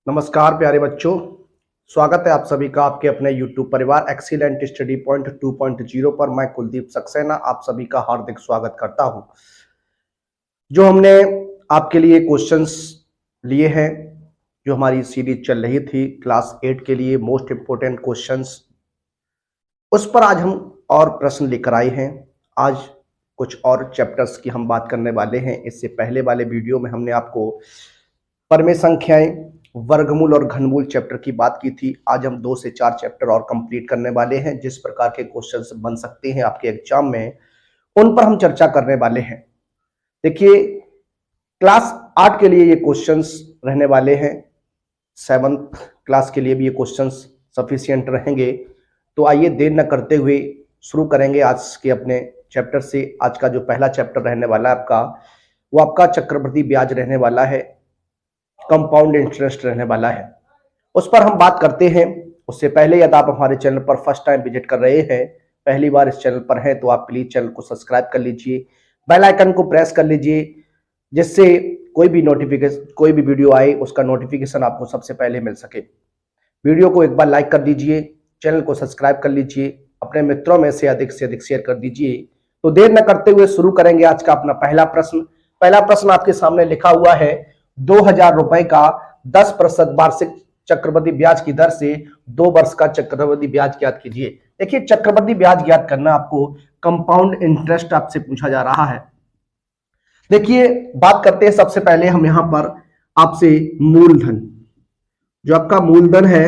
नमस्कार प्यारे बच्चों, स्वागत है आप सभी का आपके अपने YouTube परिवार एक्सीलेंट स्टडी पॉइंट 2.0 पर। मैं कुलदीप सक्सेना आप सभी का हार्दिक स्वागत करता हूं। जो हमने आपके लिए क्वेश्चंस लिए हैं, जो हमारी सीरीज चल रही थी क्लास 8 के लिए मोस्ट इंपोर्टेंट क्वेश्चंस, उस पर आज हम और प्रश्न लेकर आए हैं। आज कुछ और चैप्टर्स की हम बात करने वाले हैं। इससे पहले वाले वीडियो में हमने आपको परमेय संख्याएं, वर्गमूल और घनमूल चैप्टर की बात की थी। आज हम 2 से 4 चैप्टर और कंप्लीट करने वाले हैं। जिस प्रकार के क्वेश्चंस बन सकते हैं आपके एग्जाम में, उन पर हम चर्चा करने वाले हैं। देखिए, क्लास 8 के लिए ये क्वेश्चंस रहने वाले हैं, 7th क्लास के लिए भी ये क्वेश्चंस सफिशिएंट रहेंगे। तो आइए देर न करते हुए शुरू करेंगे आज के अपने चैप्टर से। आज का जो पहला चैप्टर रहने वाला है आपका, वो आपका चक्रवृद्धि ब्याज रहने वाला है, कंपाउंड इंटरेस्ट रहने वाला है। उस पर हम बात करते हैं। उससे पहले यदि आप हमारे चैनल पर फर्स्ट टाइम विजिट कर रहे हैं, पहली बार इस चैनल पर हैं, तो आप प्लीज चैनल को सब्सक्राइब कर लीजिए, बेल आइकन को प्रेस कर लीजिए, जिससे कोई भी वीडियो आए उसका नोटिफिकेशन आपको सबसे पहले मिल सके। वीडियो को एक बार लाइक कर दीजिए, चैनल को सब्सक्राइब कर लीजिए, अपने मित्रों में से अधिक शेयर कर दीजिए। तो देर न करते हुए शुरू करेंगे आज का अपना पहला प्रश्न। पहला प्रश्न आपके सामने लिखा हुआ है, 2000 रुपए का 10% वार्षिक चक्रवृद्धि ब्याज की दर से 2 वर्ष का चक्रवृद्धि ब्याज ज्ञात कीजिए। देखिए, चक्रवृद्धि ब्याज ज्ञात करना आपको कंपाउंड इंटरेस्ट आपसे पूछा जा रहा है। देखिए, बात करते हैं सबसे पहले हम यहां पर आपसे मूलधन, जो आपका मूलधन है,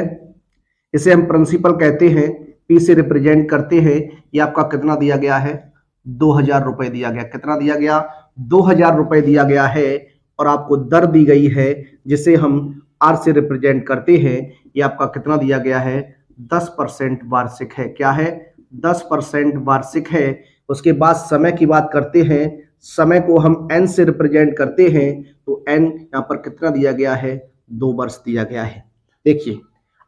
इसे हम प्रिंसिपल कहते हैं, पी से रिप्रेजेंट करते हैं। ये आपका कितना दिया गया है? 2000 रुपए दिया गया। कितना दिया गया? 2000 रुपए दिया गया है। और आपको दर दी गई है, जिसे हम आर से रिप्रेजेंट करते हैं। ये आपका कितना दिया गया है? 10% वार्षिक है। क्या है? 10% वार्षिक है। उसके बाद समय की बात करते हैं। समय को हम एन से रिप्रेजेंट करते हैं, तो एन यहाँ पर कितना दिया गया है? 2 वर्ष दिया गया है। देखिए,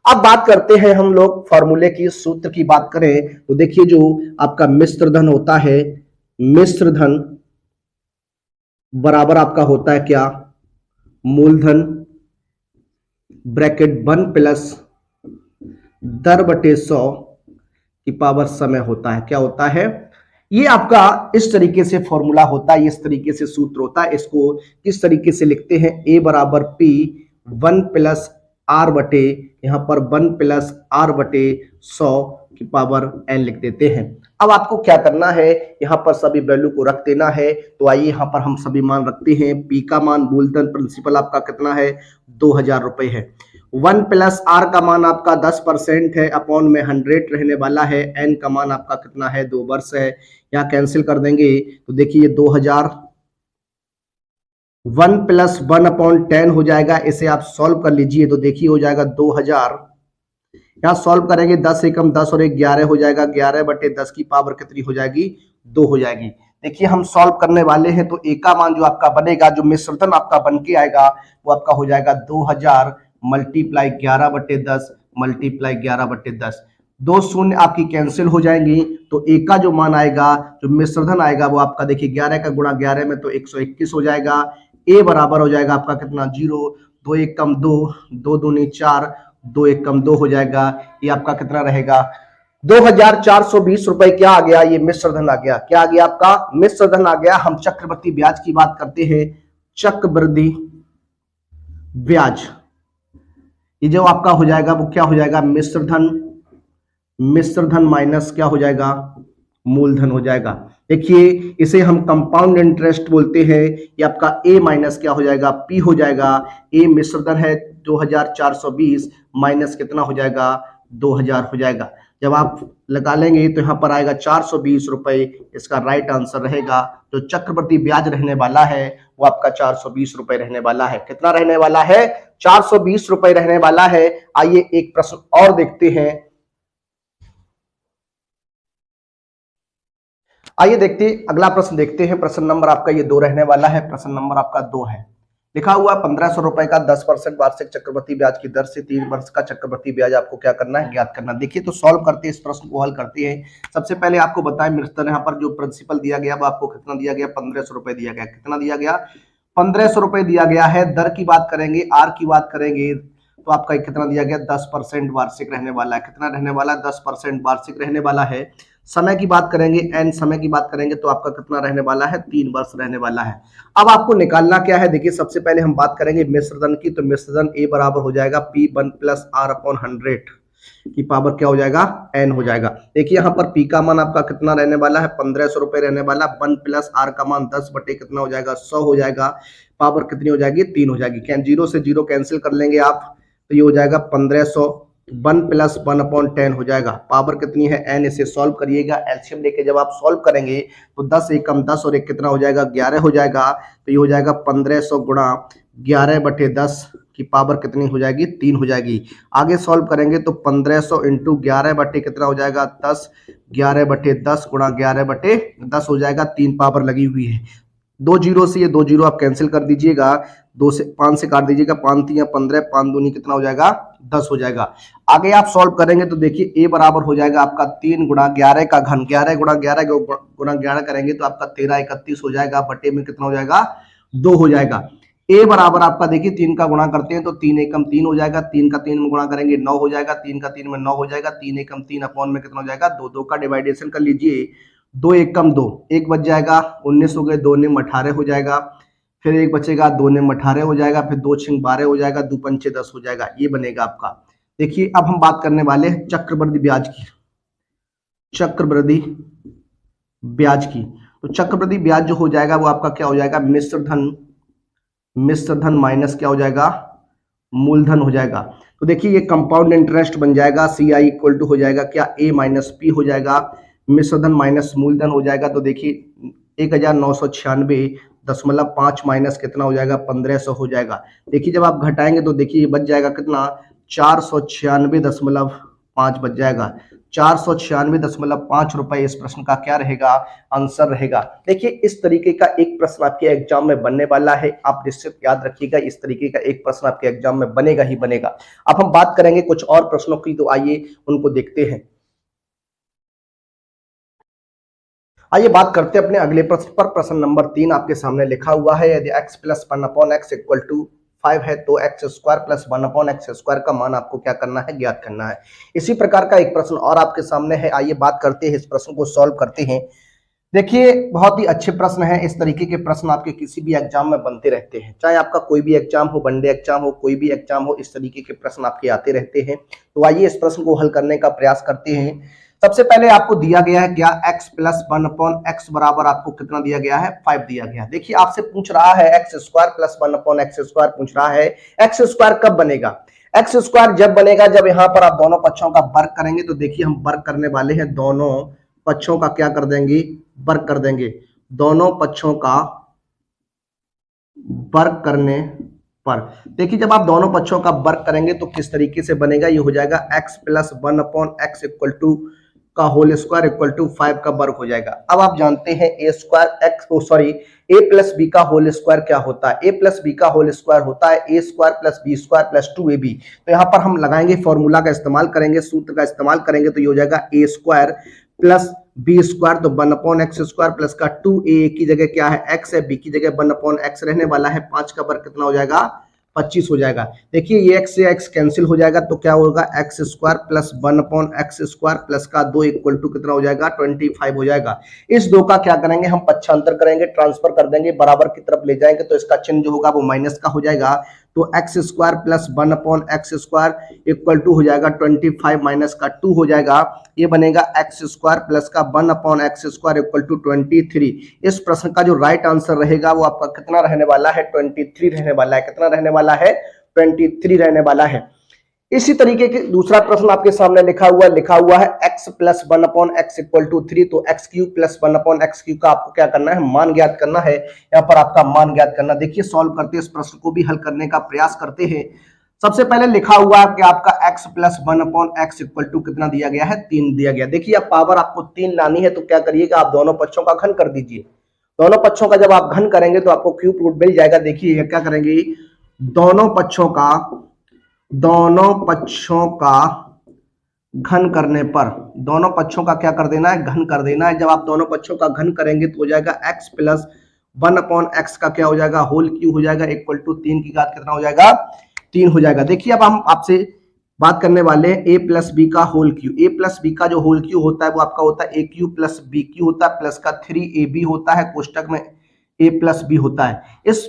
अब बात करते हैं हम लोग फॉर्मूले की, सूत्र की बात करें तो देखिए, जो आपका मिश्र धन होता है, मिश्र धन बराबर आपका होता है क्या? मूलधन ब्रैकेट 1 प्लस दर बटे 100 की पावर समय होता है। क्या होता है? ये आपका इस तरीके से फॉर्मूला होता है, इस तरीके से सूत्र होता है। इसको किस तरीके से लिखते हैं? ए बराबर पी 1 प्लस आर बटे, यहां पर 1 प्लस आर बटे 100 की पावर एन लिख देते हैं। अब आपको क्या करना है? यहां पर सभी वैल्यू को रख देना है। तो आइए यहां पर हम सभी मान रखते हैं। पी का मान, मूलधन प्रिंसिपल आपका कितना है? 2000 रुपए है। 1 प्लस आर का मान आपका 10% है, अपॉन में 100 रहने वाला है। एन का मान आपका कितना है? 2 वर्ष है। यहाँ कैंसिल कर देंगे तो देखिए 2000, 1 प्लस 1/10 हो जाएगा। इसे आप सॉल्व कर लीजिए तो देखिए हो जाएगा 2000। यहाँ सॉल्व करेंगे 10 एकम 10 और 11 हो जाएगा। 11 बटे 10 की पावर कितनी हो जाएगी? 2 हो जाएगी। देखिए, हम सॉल्व करने वाले हैं तो ए का मान जो आपका बनेगा, जो मिश्रधन आपका बन के आएगा, वो आपका हो जाएगा 2000 मल्टीप्लाई 11 बटे 10 मल्टीप्लाई 11 बटे 10। 2 शून्य आपकी कैंसिल हो जाएंगी। तो ए का जो मान आएगा, जो मिश्रधन आएगा, वो आपका देखिए 11 का गुणा 11 में तो 121 हो जाएगा। ए बराबर हो जाएगा आपका कितना? 0। 2 एक कम 2, 2 दूनी 4, 2 एक कम 2 हो जाएगा। ये आपका कितना रहेगा? 2420 रुपए। क्या आ गया? ये मिश्रधन आ गया। क्या आ गया? आपका मिश्रधन आ गया। हम चक्रवृद्धि ब्याज की बात करते हैं। चक्रवृद्धि ब्याज, ये जो आपका हो जाएगा वो क्या हो जाएगा? मिश्रधन माइनस क्या हो जाएगा? मूलधन हो जाएगा। देखिए, इसे हम कंपाउंड इंटरेस्ट बोलते हैं। ये आपका ए माइनस क्या हो जाएगा? पी हो जाएगा। ए मिश्रधन है 2420 माइनस कितना हो जाएगा? 2000 हो जाएगा। जब आप लगा लेंगे तो यहाँ पर आएगा 420 रुपए। इसका राइट आंसर रहेगा। जो चक्रवृद्धि ब्याज रहने वाला है वो आपका 420 रुपए रहने वाला है। कितना रहने वाला है? 420 रुपए रहने वाला है। आइए एक प्रश्न और देखते हैं। आइए देखते हैं, अगला प्रश्न देखते हैं। प्रश्न नंबर आपका ये 2 रहने वाला है। प्रश्न नंबर आपका 2 है। लिखा हुआ 1500 रुपए का 10% वार्षिक चक्रवृद्धि ब्याज की दर से 3 वर्ष का चक्रवृद्धि ब्याज आपको क्या करना है? ज्ञात करना। देखिए, तो सॉल्व करते हैं, इस प्रश्न को हल करते हैं। सबसे पहले आपको बताएं, मिश्रधन यहाँ पर जो प्रिंसिपल दिया गया वो आपको कितना दिया गया? 1500 रुपए दिया गया। कितना दिया गया? 1500 रुपए दिया गया है। दर की बात करेंगे, आर की बात करेंगे तो आपका कितना दिया गया 10% वार्षिक रहने वाला है। कितना रहने वाला है 10% वार्षिक रहने वाला है। समय की बात करेंगे, एन समय की बात करेंगे तो आपका कितना रहने वाला है 3 वर्ष रहने वाला है। अब आपको निकालना क्या है, देखिए सबसे पहले हम बात करेंगे मिश्रधन की, तो मिश्रधन ए बराबर हो जाएगा P1 प्लस आर अपॉन 100 की पावर क्या हो जाएगा n हो जाएगा। देखिए यहाँ पर p का मान आपका कितना रहने वाला है 1500 रुपए रहने वाला, 1 प्लस r का मान 10 बटे कितना हो जाएगा 100 हो जाएगा, पावर कितनी हो जाएगी 3 हो जाएगी। जीरो से जीरो कैंसिल कर लेंगे आप, तो ये हो जाएगा 1500, 1 प्लस 1 अपॉन 10 हो जाएगा, पावर कितनी है n। इसे सॉल्व करिएगा, एलसीएम लेके जब आप सॉल्व करेंगे तो 10 एक कम 10 और एक कितना हो जाएगा 11 हो जाएगा, तो ये हो जाएगा 1500 गुणा 11 बटे 10 की पावर कितनी हो जाएगी 3 हो जाएगी। आगे सॉल्व करेंगे तो 1500 इंटू 11 बटे कितना हो जाएगा 10, 11 बटे 10 गुणा 11 बटे 10 हो जाएगा, 3 पावर लगी हुई है। 2 जीरो से ये 2 जीरो आप कैंसिल कर दीजिएगा, 2 से 5 से काट दीजिएगा, 5 3 15, 5 दूनी कितना हो जाएगा 10 हो जाएगा। आगे आप सॉल्व करेंगे तो देखिए ए बराबर हो जाएगा आपका 3 गुणा 11 का घन, 11 गुणा 11 गुणा 11 करेंगे तो आपका 13 31 हो जाएगा, बटे में कितना हो जाएगा 2 हो जाएगा। ए बराबर आपका देखिए 3 का गुणा करते हैं तो 3 एकम 3 हो जाएगा, 3 का 3 में गुणा करेंगे 9 हो जाएगा, 3 का 3 में 9 हो जाएगा, 3 एकम 3 अपॉन में कितना हो जाएगा 2, 2 का डिवाइडेशन कर लीजिए, 2 एकम 2, 1 बच जाएगा, 19 हो गए, 2 ने 18 हो जाएगा, फिर 1 बचेगा, 2 ने 18 हो जाएगा, फिर 2 6 12 हो जाएगा, 2 पंचे 10 हो जाएगा, ये बनेगा आपका। देखिए अब हम बात करने वाले हैं चक्रवृद्धि ब्याज की, चक्रवृद्धि ब्याज की। तो चक्रवृद्धि ब्याज जो हो जाएगा वो आपका क्या हो जाएगा मिश्रधन माइनस क्या हो जाएगा मूलधन हो जाएगा। तो देखिए ये कंपाउंड इंटरेस्ट बन जाएगा, सी आई इक्वल टू हो जाएगा क्या ए माइनस पी हो जाएगा, मिश्रधन माइनस मूलधन हो जाएगा। तो देखिए 1996.5 माइनस कितना हो जाएगा 1500 हो जाएगा। देखिए जब आप घटाएंगे तो देखिए बच जाएगा कितना 496.5 बच जाएगा, 496.5 रुपए इस प्रश्न का क्या रहेगा आंसर रहेगा। देखिए इस तरीके का एक प्रश्न आपके एग्जाम में बनने वाला है, आप निश्चित याद रखिएगा इस तरीके का एक प्रश्न आपके एग्जाम में बनेगा ही बनेगा। अब हम बात करेंगे कुछ और प्रश्नों की, तो आइए उनको देखते हैं। आइए बात करते हैं अपने अगले प्रश्न पर। प्रश्न नंबर 3 आपके सामने लिखा हुआ है, यदि x plus 1 upon x equal to 5 है तो x square plus 1 upon x square का मान आपको क्या करना है ज्ञात करना है। इसी प्रकार का एक प्रश्न और आपके सामने है, आइए बात करते हैं इस प्रश्न को सॉल्व करते हैं। देखिए बहुत ही अच्छे प्रश्न है, इस तरीके के प्रश्न आपके किसी भी एग्जाम में बनते रहते हैं, चाहे आपका कोई भी एग्जाम हो, वनडे एग्जाम हो, कोई भी एग्जाम हो, इस तरीके के प्रश्न आपके आते रहते हैं। तो आइए इस प्रश्न को हल करने का प्रयास करते हैं। सबसे पहले आपको दिया गया है क्या x प्लस 1 अपॉन एक्स बराबर आपको कितना दिया गया है 5 दिया गया। देखिए आपसे पूछ रहा है x square plus 1 upon x square पूछ रहा है, एक्स स्क्वायर कब बनेगा, एक्स स्क्वायर जब बनेगा जब यहाँ पर आप दोनों पक्षों का वर्ग करेंगे। तो देखिए हम वर्ग करने वाले हैं, दोनों पक्षों का क्या कर देंगे वर्ग कर देंगे, दोनों पक्षों का वर्ग करने पर। देखिए जब आप दोनों पक्षों का वर्ग करेंगे तो किस तरीके से बनेगा, ये हो जाएगा x plus 1 upon x equal to का होल स्क्वायर इक्वल टू 5 का वर्ग हो जाएगा। अब आप जानते हैं a square x a plus b का होल स्क्वायर क्या होता है, ए प्लस बी का होल स्क्वायर होता है a square plus b square plus 2ab। तो यहाँ पर हम लगाएंगे फॉर्मूला का इस्तेमाल करेंगे, सूत्र का इस्तेमाल करेंगे, तो ये हो जाएगा ए स्क्वायर प्लस बी स्क्वायर, तो 1 अपॉन एक्स स्क्वायर प्लस का 2a की जगह क्या है x है, b की जगह 1 अपॉन एक्स रहने वाला है, 5 का वर्ग कितना हो जाएगा 25 हो जाएगा। देखिए ये x से x कैंसिल हो जाएगा, तो क्या होगा x square plus 1 upon x square plus का 2 इक्वल टू कितना हो जाएगा 25 हो जाएगा। इस 2 का क्या करेंगे हम पक्षांतर करेंगे, ट्रांसफर कर देंगे, बराबर की तरफ ले जाएंगे तो इसका चिन्ह जो होगा वो माइनस का हो जाएगा। तो x square plus 1 upon x square equal to हो जाएगा 25 माइनस का 2 हो जाएगा, ये बनेगा एक्स स्क्वायर प्लस का 1 upon x square equal to 23। इस प्रश्न का जो राइट आंसर रहेगा वो आपका कितना रहने वाला है 23 रहने वाला है, कितना रहने वाला है 23 रहने वाला है। इसी तरीके के दूसरा प्रश्न आपके सामने लिखा हुआ है x plus 1 upon x equal to 3, तो x cube plus 1 upon x cube का आपको क्या करना है मान ज्ञात करना है, यहाँ पर आपका मान ज्ञात करना। देखिए सॉल्व करते हैं, इस प्रश्न को भी हल करने का प्रयास करते हैं। सबसे पहले लिखा हुआ है कि आपका x plus 1 upon x equal to कितना दिया गया है 3 दिया गया। देखिए अब पावर आपको 3 लानी है तो क्या करिएगा आप दोनों पक्षों का घन कर दीजिए, दोनों पक्षों का जब आप घन करेंगे तो आपको क्यूब रूट मिल जाएगा। देखिए क्या करेंगे, दोनों पक्षों का घन करने पर, दोनों पक्षों का क्या कर देना है घन कर देना है। जब आप दोनों पक्षों का घन करेंगे तो हो जाएगा x प्लस 1 अपॉन एक्स का क्या हो जाएगा होल क्यूब हो जाएगा इक्वल टू 3 की घात कितना हो जाएगा 3 हो जाएगा। देखिए अब हम आपसे बात करने वाले हैं ए प्लस बी का होल क्यू। ए प्लस बी का जो होल क्यू होता है वो आपका होता है ए क्यू प्लस बी क्यू होता है, प्लस का 3ab होता है, कोष्टक में ए प्लस बी होता है। इस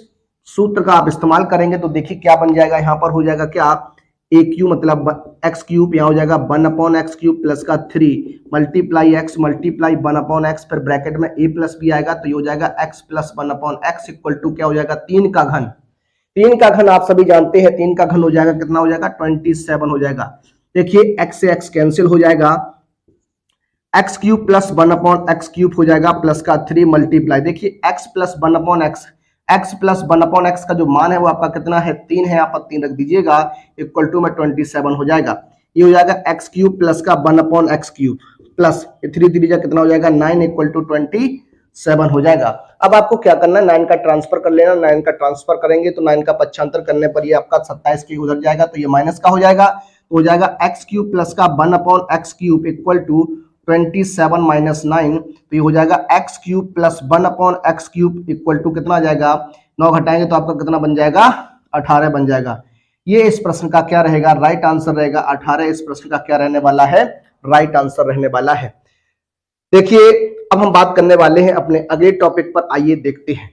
सूत्र का आप इस्तेमाल करेंगे तो देखिए क्या बन जाएगा, यहाँ पर हो जाएगा क्या, ए क्यू मतलब एक्स क्यूब, यहाँ हो जाएगा 1/x क्यूब प्लस का 3 मल्टीप्लाई एक्स मल्टीप्लाई 1/x, फिर ब्रैकेट में ए प्लस बी आएगा तो ये हो जाएगा x plus 1/x equal to क्या हो जाएगा, 3 का घन। 3 का घन आप सभी जानते हैं, 3 का घन हो जाएगा कितना हो जाएगा, 27 हो जाएगा। देखिए x से x कैंसिल हो जाएगा, x cube plus 1/x cube हो जाएगा प्लस का 3 मल्टीप्लाई, देखिए x plus 1/x, x plus 1/x का जो मान है वो आपका कितना है, 3 है, यहाँ पर 3 रख दीजिएगा, इक्वल टू में 27 हो जाएगा। ये हो जाएगा एक्स क्यूब प्लस का 1/x क्यूब प्लस 3 जा कितना हो जाएगा 9 इक्वल टू 27 हो जाएगा। अब आपको क्या करना है, 9 का ट्रांसफर कर लेना, 9 का ट्रांसफर करेंगे तो 9 का पक्षांतर करने पर ये आपका 27 के उधर जाएगा तो ये माइनस का हो जाएगा, तो हो जाएगा एक्स क्यूब प्लस का 1/x cube equal to 27 minus 9, तो ये हो जाएगा x cube plus 1/x cube equal to कितना आ जाएगा, 9 घटाएंगे तो आपका कितना बन जाएगा, 18 बन जाएगा। ये इस प्रश्न का क्या रहेगा, राइट आंसर रहेगा 18। इस प्रश्न का क्या रहने वाला है, राइट आंसर रहने वाला है। देखिए अब हम बात करने वाले हैं अपने अगले टॉपिक पर, आइए देखते हैं।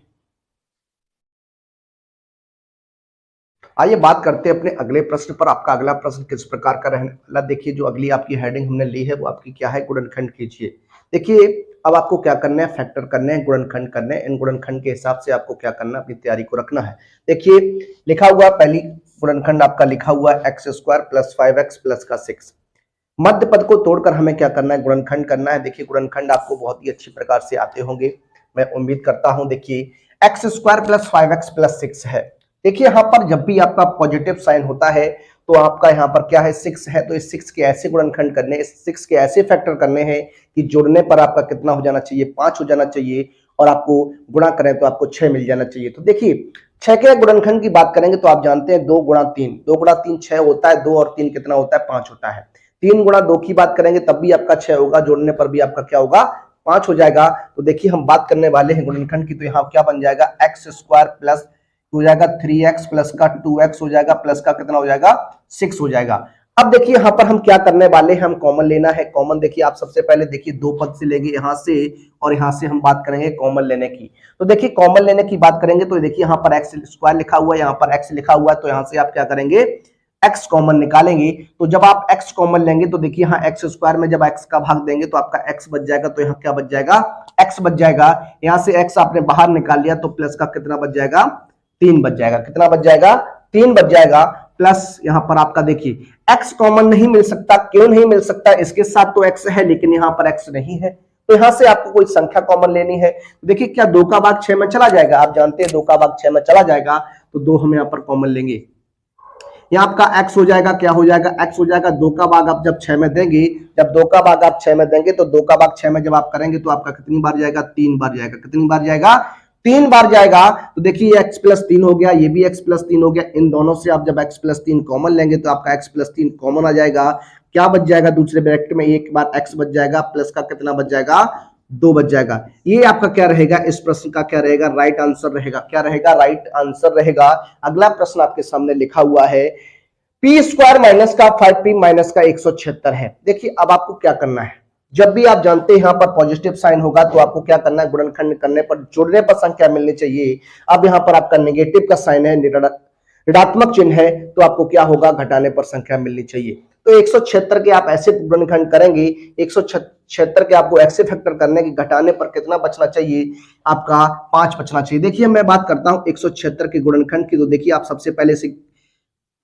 आइए बात करते हैं अपने अगले प्रश्न पर। आपका अगला प्रश्न किस प्रकार का रहने वाला, देखिए जो अगली आपकी हेडिंग हमने ली है वो आपकी क्या है, गुणनखंड कीजिए। देखिए अब आपको क्या करना है, फैक्टर करने हैं, गुणनखंड करने हैं। इन गुणनखंड के हिसाब से आपको क्या करना है, अपनी तैयारी को रखना है। देखिए लिखा हुआ पहली गुणनखंड आपका लिखा हुआ है x square plus 5x plus का 6। मध्य पद को तोड़कर हमें क्या करना है, गुणनखंड करना है। देखिए गुणनखंड आपको बहुत ही अच्छी प्रकार से आते होंगे, मैं उम्मीद करता हूं। देखिए x square plus 5x plus 6 है। देखिए यहाँ पर जब भी आपका पॉजिटिव साइन होता है तो आपका यहाँ पर क्या है, 6 है, तो इस 6 के ऐसे गुणनखंड करने, इस 6 के ऐसे फैक्टर करने हैं कि जोड़ने पर आपका कितना हो जाना चाहिए, 5 हो जाना चाहिए, और आपको गुणा करें तो आपको 6 मिल जाना चाहिए। तो देखिए 6 के गुणनखंड की बात करेंगे तो आप जानते हैं 2 गुणा 3, 2 गुणा 3 6 होता है, 2 और 3 कितना होता है, 5 होता है। 3 गुणा 2 की बात करेंगे तब भी आपका 6 होगा, जोड़ने पर भी आपका क्या होगा, 5 हो जाएगा। तो देखिए हम बात करने वाले हैं गुणनखंड की, तो यहाँ क्या बन जाएगा, एक्स स्क्वायर प्लस हो जाएगा 3x प्लस का 2x हो जाएगा, प्लस का कितना हो जाएगा, 6 हो जाएगा। अब देखिए यहाँ पर हम क्या करने वाले हैं, हम कॉमन लेना है। कॉमन देखिए आप सबसे पहले देखिए 2 पद से लेंगे यहाँ से, और यहाँ से हम बात करेंगे कॉमन लेने की। तो देखिए कॉमन लेने की बात करेंगे तो देखिए यहाँ पर एक्स स्क्वायर लिखा हुआ है, यहाँ पर एक्स लिखा हुआ है, तो यहाँ से आप क्या करेंगे, एक्स कॉमन निकालेंगे। तो जब आप एक्स कॉमन लेंगे तो देखिए यहाँ एक्स स्क्वायर में जब एक्स का भाग देंगे तो आपका एक्स बच जाएगा, तो यहाँ क्या बच जाएगा, एक्स बच जाएगा। यहाँ से एक्स आपने बाहर निकाल लिया तो प्लस का कितना बच जाएगा, 3 बच जाएगा। कितना बच जाएगा, 3 बच जाएगा। प्लस यहाँ पर आपका देखिए x कॉमन नहीं मिल सकता, क्यों नहीं मिल सकता, इसके साथ तो x है लेकिन यहाँ पर x नहीं है, तो यहाँ से आपको कोई संख्या कॉमन लेनी है। देखिए क्या 2 का भाग 6 में चला जाएगा, आप जानते हैं 2 का भाग 6 में चला जाएगा, तो 2 हम यहाँ पर कॉमन लेंगे। यहाँ आपका x हो जाएगा, क्या हो जाएगा, x हो जाएगा 2 का भाग आप जब 6 में देंगे, जब 2 का भाग आप 6 में देंगे तो 2 का भाग 6 में जब आप करेंगे तो आपका कितनी बार जाएगा, 3 बार जाएगा। कितनी बार जाएगा, 3 बार जाएगा। तो देखिए ये x प्लस 3 हो गया, ये भी x प्लस 3 हो गया। इन दोनों से आप जब x प्लस 3 कॉमन लेंगे तो आपका x प्लस 3 कॉमन आ जाएगा। क्या बच जाएगा, दूसरे ब्रैकेट में एक बार x बच जाएगा, प्लस का कितना बच जाएगा, 2 बच जाएगा। ये आपका क्या रहेगा, इस प्रश्न का क्या रहेगा, राइट आंसर रहेगा। क्या रहेगा, राइट आंसर रहेगा। अगला प्रश्न आपके सामने लिखा हुआ है पी स्क्वायर माइनस का 5p माइनस का 176 है। देखिए अब आपको क्या करना है, जब भी आप जानते हैं यहाँ पर पॉजिटिव साइन होगा तो आपको क्या करना है, गुणनखंड करने पर जोड़ने पर संख्या मिलनी चाहिए। अब यहाँ पर आपका नेगेटिव का साइन है, ऋणात्मक चिन्ह है, तो आपको क्या होगा, घटाने पर संख्या मिलनी चाहिए। तो 176 के आप ऐसे गुणनखंड करेंगे, 176 के आपको ऐसे फैक्टर करने के घटाने पर कितना बचना चाहिए, आपका 5 बचना चाहिए। देखिए मैं बात करता हूँ 176 के गुणनखंड की, तो देखिए आप सबसे पहले से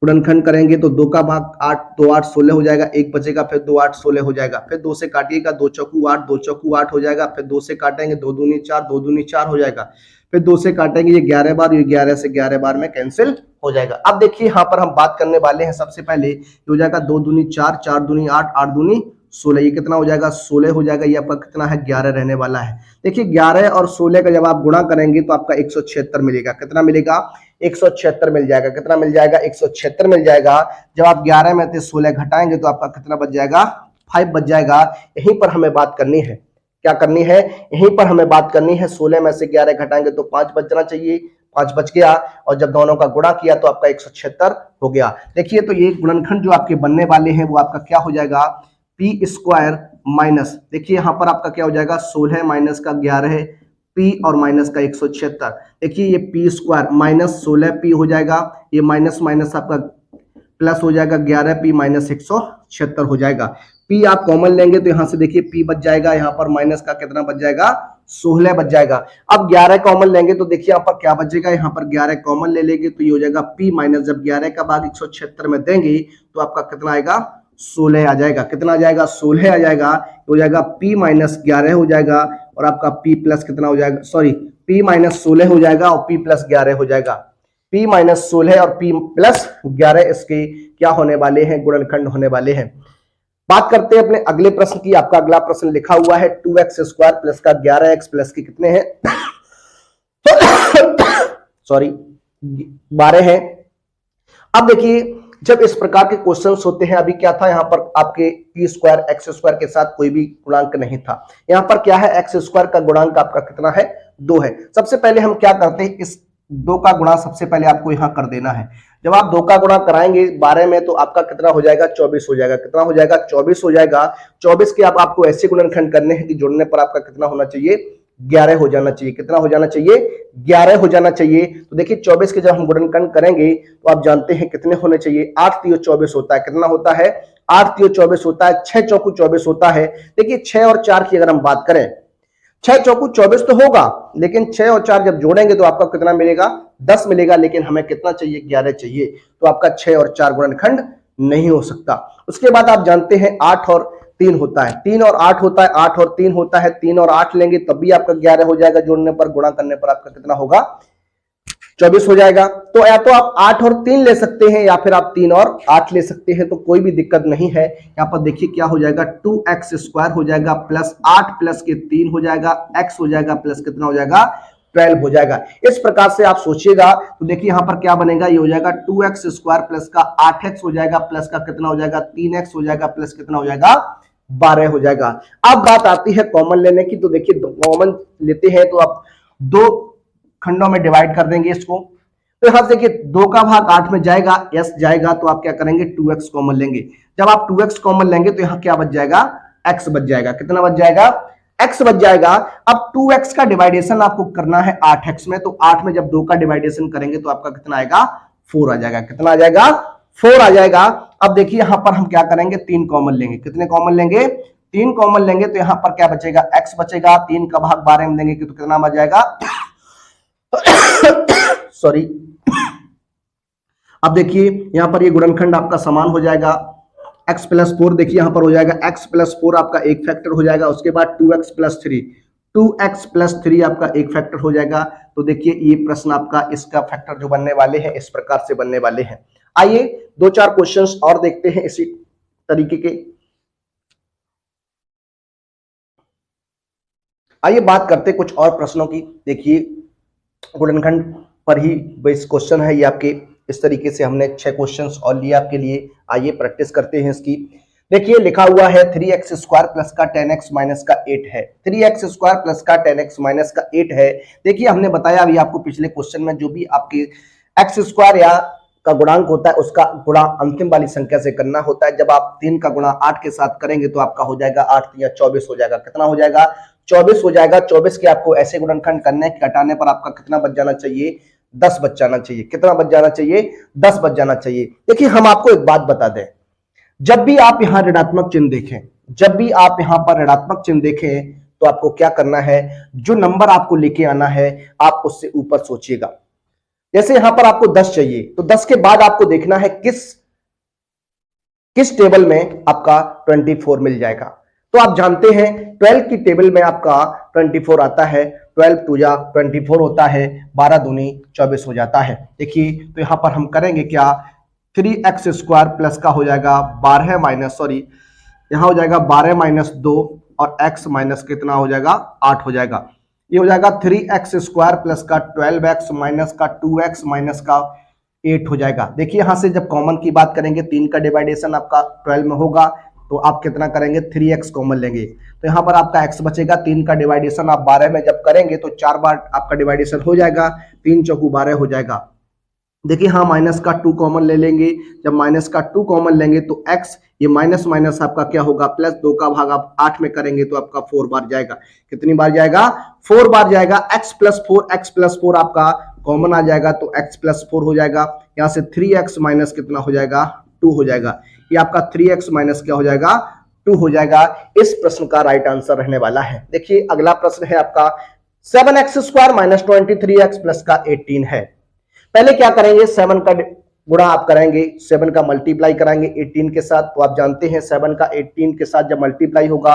गुणनखंड करेंगे तो 2 का भाग 8, 2 8 16 हो जाएगा, 1 बचेगा, फिर 2 8 16 हो जाएगा, फिर 2 से काटिएगा, 2 चौकू 8, 2 चौकू 8 हो जाएगा, फिर 2 से काटेंगे, 2 दूनी 4, 2 दूनी 4 हो जाएगा, फिर 2 से काटेंगे, ये 11 बार, ये 11 से 11 बार में कैंसिल हो जाएगा। अब देखिए यहाँ पर हम बात करने वाले हैं, सबसे पहले हो जाएगा 2 दूनी 4, 4 दूनी 8, 8 दूनी 16, ये कितना हो जाएगा, 16 हो जाएगा। ये आपका कितना है, 11 रहने वाला है। देखिए 11 और 16 का जब आप गुणा करेंगे तो आपका 176 मिलेगा। कितना मिलेगा, 176 मिल जाएगा। कितना मिल जाएगा, 176 मिल जाएगा। जब आप 11 में से 16 घटाएंगे तो आपका कितना बच जाएगा, 5 बच जाएगा। यहीं पर हमें बात करनी है, क्या करनी है, यहीं पर हमें बात करनी है। 16 में से 11 घटाएंगे तो 5 बचना चाहिए, 5 बच गया, और जब दोनों का गुणा किया तो आपका 176 हो गया। देखिए तो ये गुणनखंड जो आपके बनने वाले हैं वो आपका क्या हो जाएगा, पी स्क्वायर माइनस, देखिए यहाँ पर आपका क्या हो जाएगा 16 माइनस का 11 पी और माइनस का 176। देखिए ये पी स्क्वायर माइनस 16 पी हो जाएगा, ये माइनस माइनस आपका प्लस हो जाएगा 11 पी माइनस 176 हो जाएगा। पी आप कॉमन लेंगे तो यहां से देखिए पी बच जाएगा, यहाँ पर माइनस का कितना बच जाएगा 16 बच जाएगा। अब 11 कॉमन लेंगे तो देखिए यहाँ पर क्या बचेगा, यहाँ पर 11 कॉमन ले लेंगे तो ये हो जाएगा पी माइनस, जब 11 का भाग 176 में देंगे तो आपका कितना आएगा 16 आ जाएगा। कितना आ जाएगा 16 आ जाएगा, हो जाएगा पी माइनस 11 हो जाएगा और आपका पी प्लस कितना हो जाएगा, सॉरी पी माइनस 16 हो जाएगा और पी प्लस 11 हो जाएगा। पी माइनस 16 और पी प्लस 11 इसके क्या होने वाले हैं, गुणनखंड होने वाले हैं। बात करते हैं अपने अगले प्रश्न की। आपका अगला प्रश्न लिखा हुआ है 2x स्क्वायर प्लस का 11x प्लस के कितने हैं सॉरी 12 है। अब देखिए जब इस प्रकार के क्वेश्चंस होते हैं, अभी क्या था यहाँ पर आपके पी स्क्वायर एक्स स्क्वायर के साथ कोई भी गुणांक नहीं था, यहाँ पर क्या है एक्स स्क्वायर का गुणांक आपका कितना है 2 है। सबसे पहले हम क्या करते हैं, इस 2 का गुणा सबसे पहले आपको यहाँ कर देना है। जब आप 2 का गुणा कराएंगे 12 में तो आपका कितना हो जाएगा 24 हो जाएगा। कितना हो जाएगा 24 हो जाएगा। 24 के अब आपको ऐसे गुणनखंड करने हैं कि जोड़ने पर आपका कितना होना चाहिए 11 हो जाना चाहिए। कितना हो जाना चाहिए 11 हो जाना चाहिए। तो देखिए 24 के जब हम गुणनखंड करेंगे तो आप जानते हैं कितने होने चाहिए, 8 3 24 होता है। कितना होता है 8 3 24 होता है, 6 चौकू 24 होता है। देखिए 6 और 4 की अगर हम बात करें, 6 चौकू 24 तो होगा, लेकिन 6 और 4 जब जोड़ेंगे तो आपका कितना मिलेगा 10 मिलेगा, लेकिन हमें कितना चाहिए 11 चाहिए। तो आपका 6 और 4 गुणनखंड नहीं हो सकता। उसके बाद आप जानते हैं 8 और 3 होता है, 3 और 8 होता है, 8 और 3 होता है, 3 और 8 लेंगे तब भी आपका 11 हो जाएगा। जोड़ने पर गुणा करने पर आपका कितना होगा 24 हो जाएगा। तो या तो आप 8 और 3 ले सकते हैं या फिर आप 3 और 8 ले सकते हैं, तो कोई भी दिक्कत नहीं है। यहाँ पर देखिए क्या हो जाएगा 2x स्क्वायर हो जाएगा प्लस 8 प्लस के 3 हो जाएगा, x हो जाएगा प्लस कितना हो जाएगा 12 हो जाएगा। इस प्रकार से आप सोचिएगा तो देखिए यहाँ पर क्या बनेगा, ये हो जाएगा 2x स्क्वायर प्लस का 8x हो जाएगा प्लस का कितना हो जाएगा 3x हो जाएगा प्लस कितना हो जाएगा 12 हो जाएगा। अब बात आती है कॉमन लेने की। तो देखिए कॉमन लेते हैं तो आप 2 खंडों में डिवाइड कर देंगे इसको। तो यहां से देखिए 2 का भाग 8 में जाएगा, s जाएगा, तो आप क्या करेंगे 2x कॉमन लेंगे। जब आप 2x कॉमन लेंगे तो यहां क्या बच जाएगा x बच जाएगा। कितना बच जाएगा x बच जाएगा। अब 2x का डिवाइडेशन आपको करना है 8x में, तो 8 में जब 2 का डिवाइडेशन करेंगे तो आपका कितना आएगा 4 आ जाएगा। कितना आ जाएगा 4 आ जाएगा। अब देखिए यहां पर हम क्या करेंगे 3 कॉमन लेंगे। कितने कॉमन लेंगे 3 कॉमन लेंगे, तो यहां पर क्या बचेगा x बचेगा। 3 का भाग 12 में देंगे तो कितना बच जाएगा सॉरी। अब देखिए यहां पर ये गुणनखंड आपका समान हो जाएगा x प्लस 4। देखिए यहां पर हो जाएगा x प्लस 4 आपका एक फैक्टर हो जाएगा। उसके बाद 2x प्लस 3, 2x प्लस 3 आपका एक फैक्टर हो जाएगा। तो देखिए ये प्रश्न आपका इसका फैक्टर जो बनने वाले हैं इस प्रकार से बनने वाले हैं। आइए 2-4 क्वेश्चंस और देखते हैं इसी तरीके के। आइए बात करते हैं कुछ और प्रश्नों की। देखिए गुणनखंड पर ही बेस क्वेश्चन है ये आपके। इस तरीके से हमने 6 क्वेश्चंस और लिए आपके लिए। आइए प्रैक्टिस करते हैं इसकी। देखिए लिखा हुआ है 3x स्क्वायर प्लस का 10x माइनस का 8 है। 3x स्क्वायर प्लस का 10x माइनस का 8 है। देखिए हमने बताया अभी आपको पिछले क्वेश्चन में, जो भी आपके x स्क्वायर या का गुणांक होता है उसका गुणा अंतिम वाली संख्या से करना होता है। जब आप 3 का गुणा 8 के साथ करेंगे तो आपका हो जाएगा 8 या 24 हो जाएगा। कितना हो जाएगा 24 हो जाएगा। 24 के आपको ऐसे गुणनखंड करने घटाने पर आपका कितना बच जाना चाहिए 10 बच जाना चाहिए। कितना बच जाना चाहिए 10 बच जाना चाहिए। देखिए हम आपको एक बात बता दें, जब भी आप यहां ऋणात्मक चिन्ह देखें, जब भी आप यहां पर ऋणात्मक चिन्ह देखें तो आपको क्या करना है, जो नंबर आपको लेके आना है आप उससे ऊपर सोचिएगा। जैसे यहां पर आपको 10 चाहिए तो 10 के बाद आपको देखना है किस टेबल में आपका 24 मिल जाएगा। तो आप जानते हैं 12 की टेबल में आपका 24 आता है। 12 2 जा 24 होता है, 12 दूनी 24 हो जाता है। देखिए तो यहां पर हम करेंगे क्या, 3x स्क्वायर प्लस का हो जाएगा 12 माइनस, सॉरी यहां हो जाएगा 12 माइनस 2 और x माइनस कितना हो जाएगा 8 हो जाएगा। ये हो जाएगा 3x स्क्वायर प्लस का 12x माइनस का 2x माइनस का 8 हो जाएगा। देखिए यहां से जब कॉमन की बात करेंगे 3 का डिवाइडेशन आपका 12 में होगा, तो आप कितना करेंगे 3x कॉमन लेंगे, तो यहाँ पर आपका x बचेगा। 3 का डिवाइडेशन आप 12 में जब करेंगे तो 4 बार आपका डिवाइडेशन हो जाएगा, 3 चौकू 12 हो जाएगा। देखिए हाँ माइनस का 2 कॉमन ले लेंगे, जब माइनस का 2 कॉमन लेंगे तो x ये माइनस माइनस आपका क्या होगा प्लस, 2 का भाग आप 8 में करेंगे तो आपका 4 बार जाएगा। कितनी बार जाएगा 4 बार जाएगा। x प्लस 4 आपका कॉमन आ जाएगा तो x प्लस 4 हो जाएगा। यहाँ से 3x माइनस कितना हो जाएगा 2 हो जाएगा। ये आपका 3x माइनस क्या हो जाएगा 2 हो जाएगा। इस प्रश्न का राइट आंसर रहने वाला है। देखिए अगला प्रश्न है आपका 7x square minus 23x plus का 18 है। पहले क्या करेंगे 7 का गुणा आप करेंगे, 7 का मल्टीप्लाई कराएंगे 18 के साथ, तो आप जानते हैं 7 का 18 के साथ जब मल्टीप्लाई होगा,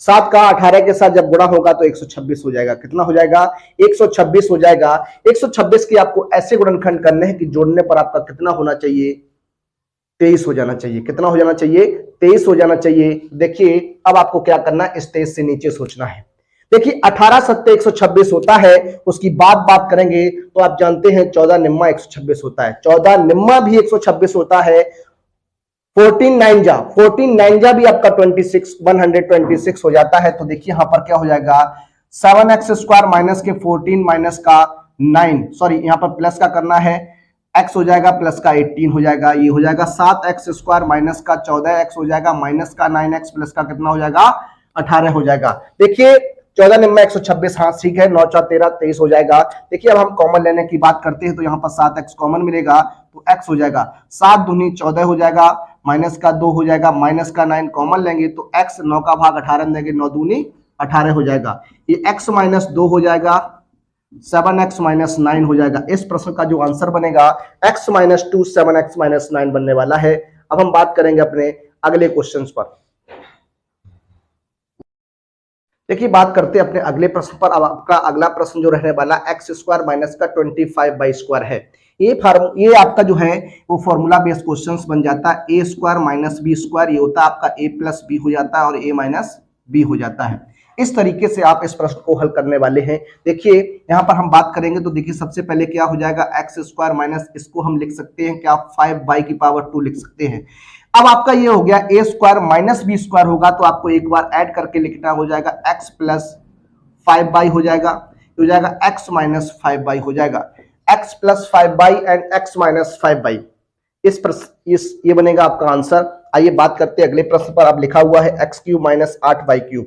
7 का 18 के साथ जब गुणा होगा तो 126 हो जाएगा। कितना हो जाएगा 126 हो जाएगा। 126 की आपको ऐसे गुणनखंड करने हैं कि जोड़ने पर आपका कितना होना चाहिए 23 हो जाना चाहिए। कितना हो जाना चाहिए 23 हो जाना चाहिए। देखिए अब आपको क्या करना है, इस 23 से नीचे सोचना है। देखिए 18 सत्ते 126 होता है, उसकी बात करेंगे तो आप जानते हैं 14 निम्मा 126 होता है, 14 निम्मा भी 126 होता है। 14 नाइन जा भी आपका 126 हो जाता है। तो देखिए यहां पर क्या हो जाएगा 7x स्क्वायर माइनस के 14 माइनस का 9, सॉरी यहां पर प्लस का करना है, x हो जाएगा प्लस का 18 हो जाएगा। ये हो जाएगा 7x स्क्वायर माइनस का 14x हो जाएगा, माइनस का 9x प्लस का कितना हो जाएगा 18 हो जाएगा। देखिए 14 निम्मा 126, हाँ ठीक है, 9 4 13 23 हो जाएगा। देखिए अब हम कॉमन लेने की बात करते हैं तो यहाँ पर 7x कॉमन मिलेगा तो x हो जाएगा 7 दूनी 14 हो जाएगा, माइनस का 2 हो जाएगा, माइनस का 9 कॉमन लेंगे तो x 9 का भाग 18 में देंगे, 9 दूनी 18 हो जाएगा। ये x माइनस 2 हो जाएगा, 7x माइनस 9 हो जाएगा। इस प्रश्न का जो आंसर बनेगा x माइनस 2 7x माइनस 9 बनने वाला है। अब हम बात करेंगे अपने अगले क्वेश्चन पर। देखिए बात करते हैं अपने अगले प्रश्न पर। अब आपका अगला प्रश्न जो रहने वाला एक्स स्क्वायर माइनस का 25/² है। ये आपका जो है वो फॉर्मूला बेस्ड क्वेश्चंस बन जाता है। A square minus B square, ये होता है आपका ए प्लस बी हो जाता है और ए माइनस बी हो जाता है। इस तरीके से आप इस प्रश्न को हल करने वाले हैं। देखिए यहाँ पर हम बात करेंगे तो देखिए सबसे पहले क्या हो जाएगा एक्स स्क्वायर माइनस, इसको हम लिख सकते हैं क्या 5/2 लिख सकते हैं। अब आपका ये हो गया ए स्क्वायर माइनस बी स्क्वायर होगा तो आपको एक बार ऐड करके लिखना हो जाएगा x प्लस 5/, हो जाएगा x माइनस 5/, हो जाएगा x plus 5/, and x minus 5/। ये बनेगा आपका आंसर। आइए बात करते हैं अगले प्रश्न पर। अब लिखा हुआ है x³ minus 8y³,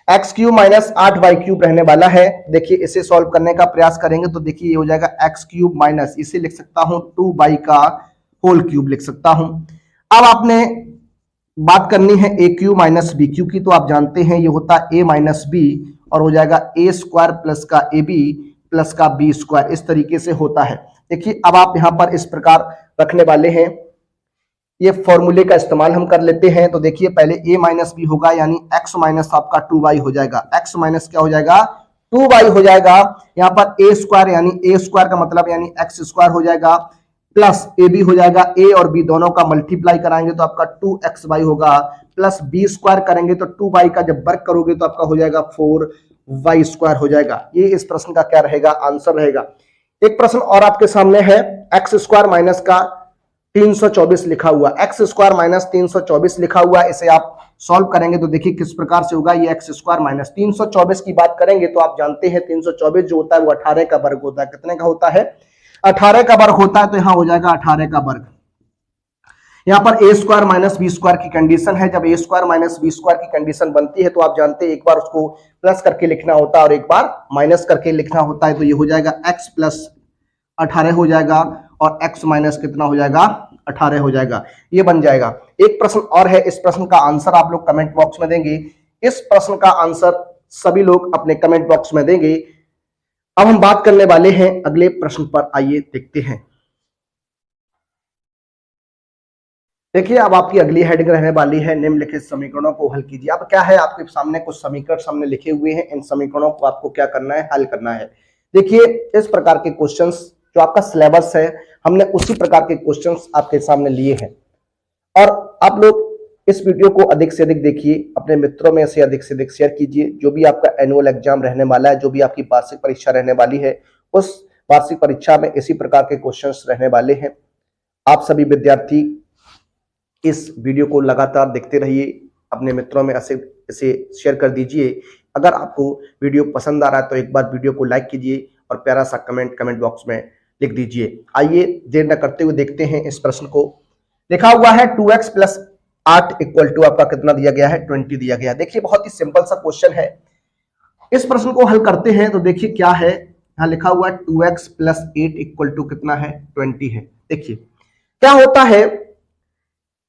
x³ minus 8y³ रहने वाला है। देखिए इसे सॉल्व करने का प्रयास करेंगे तो देखिए ये हो जाएगा x³ माइनस, इसे लिख सकता हूं 2y का होल क्यूब लिख सकता हूं। अब आपने बात करनी है ए क्यू माइनस बी क्यू की, तो आप जानते हैं ये होता है ए माइनस बी और हो जाएगा ए स्क्वायर प्लस का ए बी प्लस का बी स्क्वायर, इस तरीके से होता है। देखिए अब आप यहां पर इस प्रकार रखने वाले हैं, ये फॉर्मूले का इस्तेमाल हम कर लेते हैं। तो देखिए पहले ए माइनस बी होगा यानी एक्स माइनस आपका 2y हो जाएगा, एक्स माइनस क्या हो जाएगा 2y हो जाएगा। यहाँ पर ए स्क्वायर यानी ए स्क्वायर का मतलब यानी एक्स स्क्वायर हो जाएगा, प्लस ए बी हो जाएगा, ए और बी दोनों का मल्टीप्लाई कराएंगे तो आपका 2xy होगा, प्लस बी स्क्वायर करेंगे तो 2y का जब वर्ग करोगे तो आपका हो जाएगा 4y स्क्वायर हो जाएगा। ये इस प्रश्न का क्या रहेगा आंसर रहेगा। एक प्रश्न और आपके सामने है एक्स स्क्वायर माइनस का 324 लिखा हुआ, एक्स स्क्वायर माइनस 324 लिखा हुआ, इसे आप सॉल्व करेंगे तो देखिए किस प्रकार से होगा। ये एक्स स्क्वायर माइनस 324 की बात करेंगे तो आप जानते हैं 324 जो होता है वो 18 का वर्ग होता है। कितने का होता है 18 का वर्ग होता है, तो यहां हो जाएगा 18 का वर्ग। यहां पर ए स्क्वायर माइनस बी स्क्वायर की कंडीशन है, जब ए स्क्वायर माइनस बी स्क्वायर की कंडीशन बनती है तो आप जानते हैं एक बार उसको प्लस करके लिखना होता है और एक बार माइनस करके लिखना होता है। तो ये हो जाएगा x प्लस 18 हो जाएगा और x माइनस कितना हो जाएगा 18 हो जाएगा, ये बन जाएगा। एक प्रश्न और है, इस प्रश्न का आंसर आप लोग कमेंट बॉक्स में देंगे। इस प्रश्न का आंसर सभी लोग अपने कमेंट बॉक्स में देंगे। अब हम बात करने वाले हैं अगले प्रश्न पर, आइए देखते हैं। देखिए अब आपकी अगली हेडिंग रहने वाली है निम्नलिखित समीकरणों को हल कीजिए। अब क्या है आपके सामने कुछ समीकरण सामने लिखे हुए हैं, इन समीकरणों को आपको क्या करना है हल करना है। देखिए इस प्रकार के क्वेश्चंस जो आपका सिलेबस है हमने उसी प्रकार के क्वेश्चंस आपके सामने लिए हैं और आप लोग इस वीडियो को अधिक से अधिक देखिए, अपने मित्रों में से अधिक शेयर कीजिए। जो भी आपका एनुअल एग्जाम रहने वाला है, जो भी आपकी वार्षिक परीक्षा रहने वाली है, उस वार्षिक परीक्षा में इसी प्रकार के क्वेश्चंस रहने वाले हैं। आप सभी विद्यार्थी इस वीडियो को लगातार देखते रहिए, अपने मित्रों में इसे शेयर कर दीजिए। अगर आपको वीडियो पसंद आ रहा है तो एक बार वीडियो को लाइक कीजिए और प्यारा सा कमेंट बॉक्स में लिख दीजिए। आइए देर न करते हुए देखते हैं इस प्रश्न को। लिखा हुआ है 2x प्लस 8 इक्वल टू आपका कितना दिया गया है, 20 दिया गया है। देखिए बहुत ही सिंपल सा क्वेश्चन है। इस प्रश्न को हल करते हैं तो देखिए क्या है, यहाँ लिखा हुआ है 2x प्लस 8 इक्वल टू कितना है, 20 है। देखिए क्या होता है,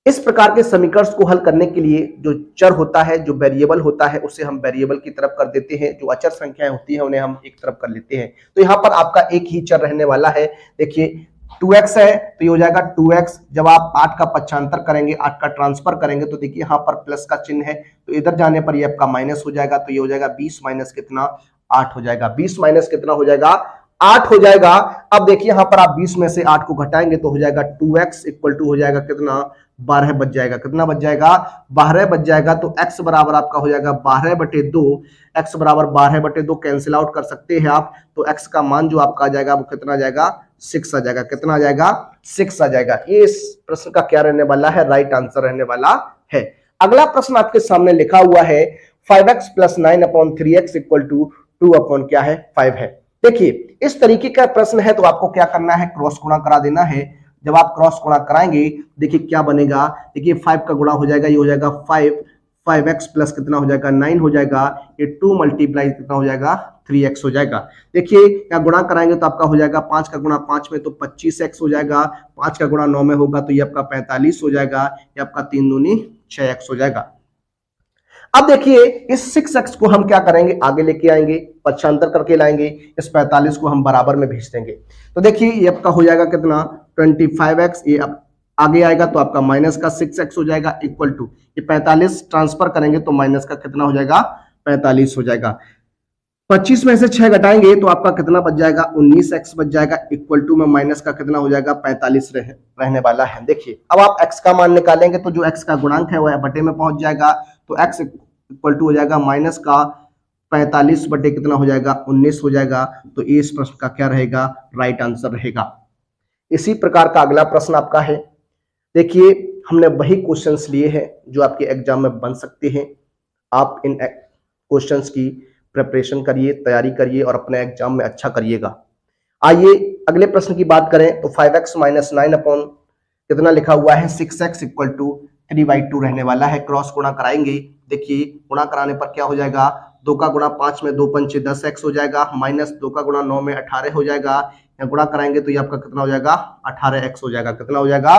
इस प्रकार के समीकरण को हल करने के लिए जो चर होता है, जो वेरिएबल होता है, उसे हम वेरिएबल की तरफ कर देते हैं। जो अचर संख्याएं होती हैं उन्हें हम एक तरफ कर लेते हैं। तो यहाँ पर आपका एक ही चर रहने वाला है। देखिए 2x है तो ये हो जाएगा 2x। जब आप 8 का पक्षांतर करेंगे, 8 का ट्रांसफर करेंगे तो देखिए यहाँ पर प्लस का चिन्ह है, तो इधर जाने पर ये आपका माइनस हो जाएगा। तो ये हो जाएगा 20 माइनस कितना, 8 हो जाएगा। 20 माइनस कितना हो जाएगा, 8 हो जाएगा। अब देखिए यहाँ पर आप 20 में से 8 को घटाएंगे तो हो जाएगा 2x इक्वल टू हो जाएगा कितना, 12 बच जाएगा। कितना बच जाएगा, 12 बच जाएगा। तो x बराबर आपका हो जाएगा 12/2। x बराबर 12/2 कैंसिल आउट कर सकते हैं आप। तो x का मान जो आपका आ जाएगा वो कितना आ जाएगा, 6 आ जाएगा। कितना आ जाएगा, 6 आ जाएगा। ये इस प्रश्न का क्या रहने वाला है, राइट आंसर रहने वाला है। अगला प्रश्न आपके सामने लिखा हुआ है 5x plus 9/3x equal to 2 क्या है, 5 है। देखिए इस तरीके का प्रश्न है तो आपको क्या करना है, क्रॉस गुणा करा देना है। जब आप क्रॉस गुणा कराएंगे देखिए क्या बनेगा, देखिए 5 का गुणा हो जाएगा, ये हो जाएगा 5x प्लस कितना हो जाएगा, 9 हो जाएगा। ये 2 मल्टीप्लाई कितना हो जाएगा, 3x हो जाएगा। देखिए यहाँ गुणा कराएंगे तो आपका हो जाएगा 5 का गुणा 5 में तो 25x हो जाएगा। 5 का गुणा 9 में होगा तो ये आपका 45 हो जाएगा। ये आपका 3 दूनी 6x हो जाएगा। अब देखिए इस 6x को हम क्या करेंगे, आगे लेके आएंगे, पक्षांतर करके लाएंगे। इस 45 को हम बराबर में भेज देंगे। तो देखिए ये आपका हो जाएगा कितना, 25x। ये अब आगे आएगा तो आपका माइनस का 6x हो जाएगा इक्वल टू ये 45 ट्रांसफर करेंगे तो माइनस का कितना हो जाएगा, 45 हो जाएगा। 25 में से 6 घटाएंगे तो आपका कितना बच जाएगा, 19x बच जाएगा इक्वल टू में माइनस का कितना हो जाएगा, 45 रहने वाला है। देखिए अब आप x का मान निकालेंगे तो जो x का गुणांक है वह बटे में पहुंच जाएगा। तो x इक्वल टू हो जाएगा माइनस का 45 बटे कितना हो जाएगा, 19 हो जाएगा। तो इस प्रश्न का क्या रहेगा, राइट आंसर रहेगा। इसी प्रकार का अगला प्रश्न आपका है। देखिए हमने वही क्वेश्चंस लिए हैं जो आपके एग्जाम में बन सकते हैं। आप इन क्वेश्चंस की प्रिपरेशन करिए, तैयारी करिए और अपने एग्जाम में अच्छा करिएगा। आइए अगले प्रश्न की बात करें तो 5x माइनस 9 कितना लिखा हुआ है, 6x इक्वल टू 3/2 रहने वाला है। क्रॉस गुणा कराएंगे, देखिए गुणा कराने पर क्या हो जाएगा, 2 का गुणा 5 में 2 पंचे 10x हो जाएगा, माइनस 2 का गुणा 9 में 18 हो जाएगा। यहाँ गुणा कराएंगे तो ये आपका कितना हो जाएगा, 18x हो जाएगा। कितना हो जाएगा,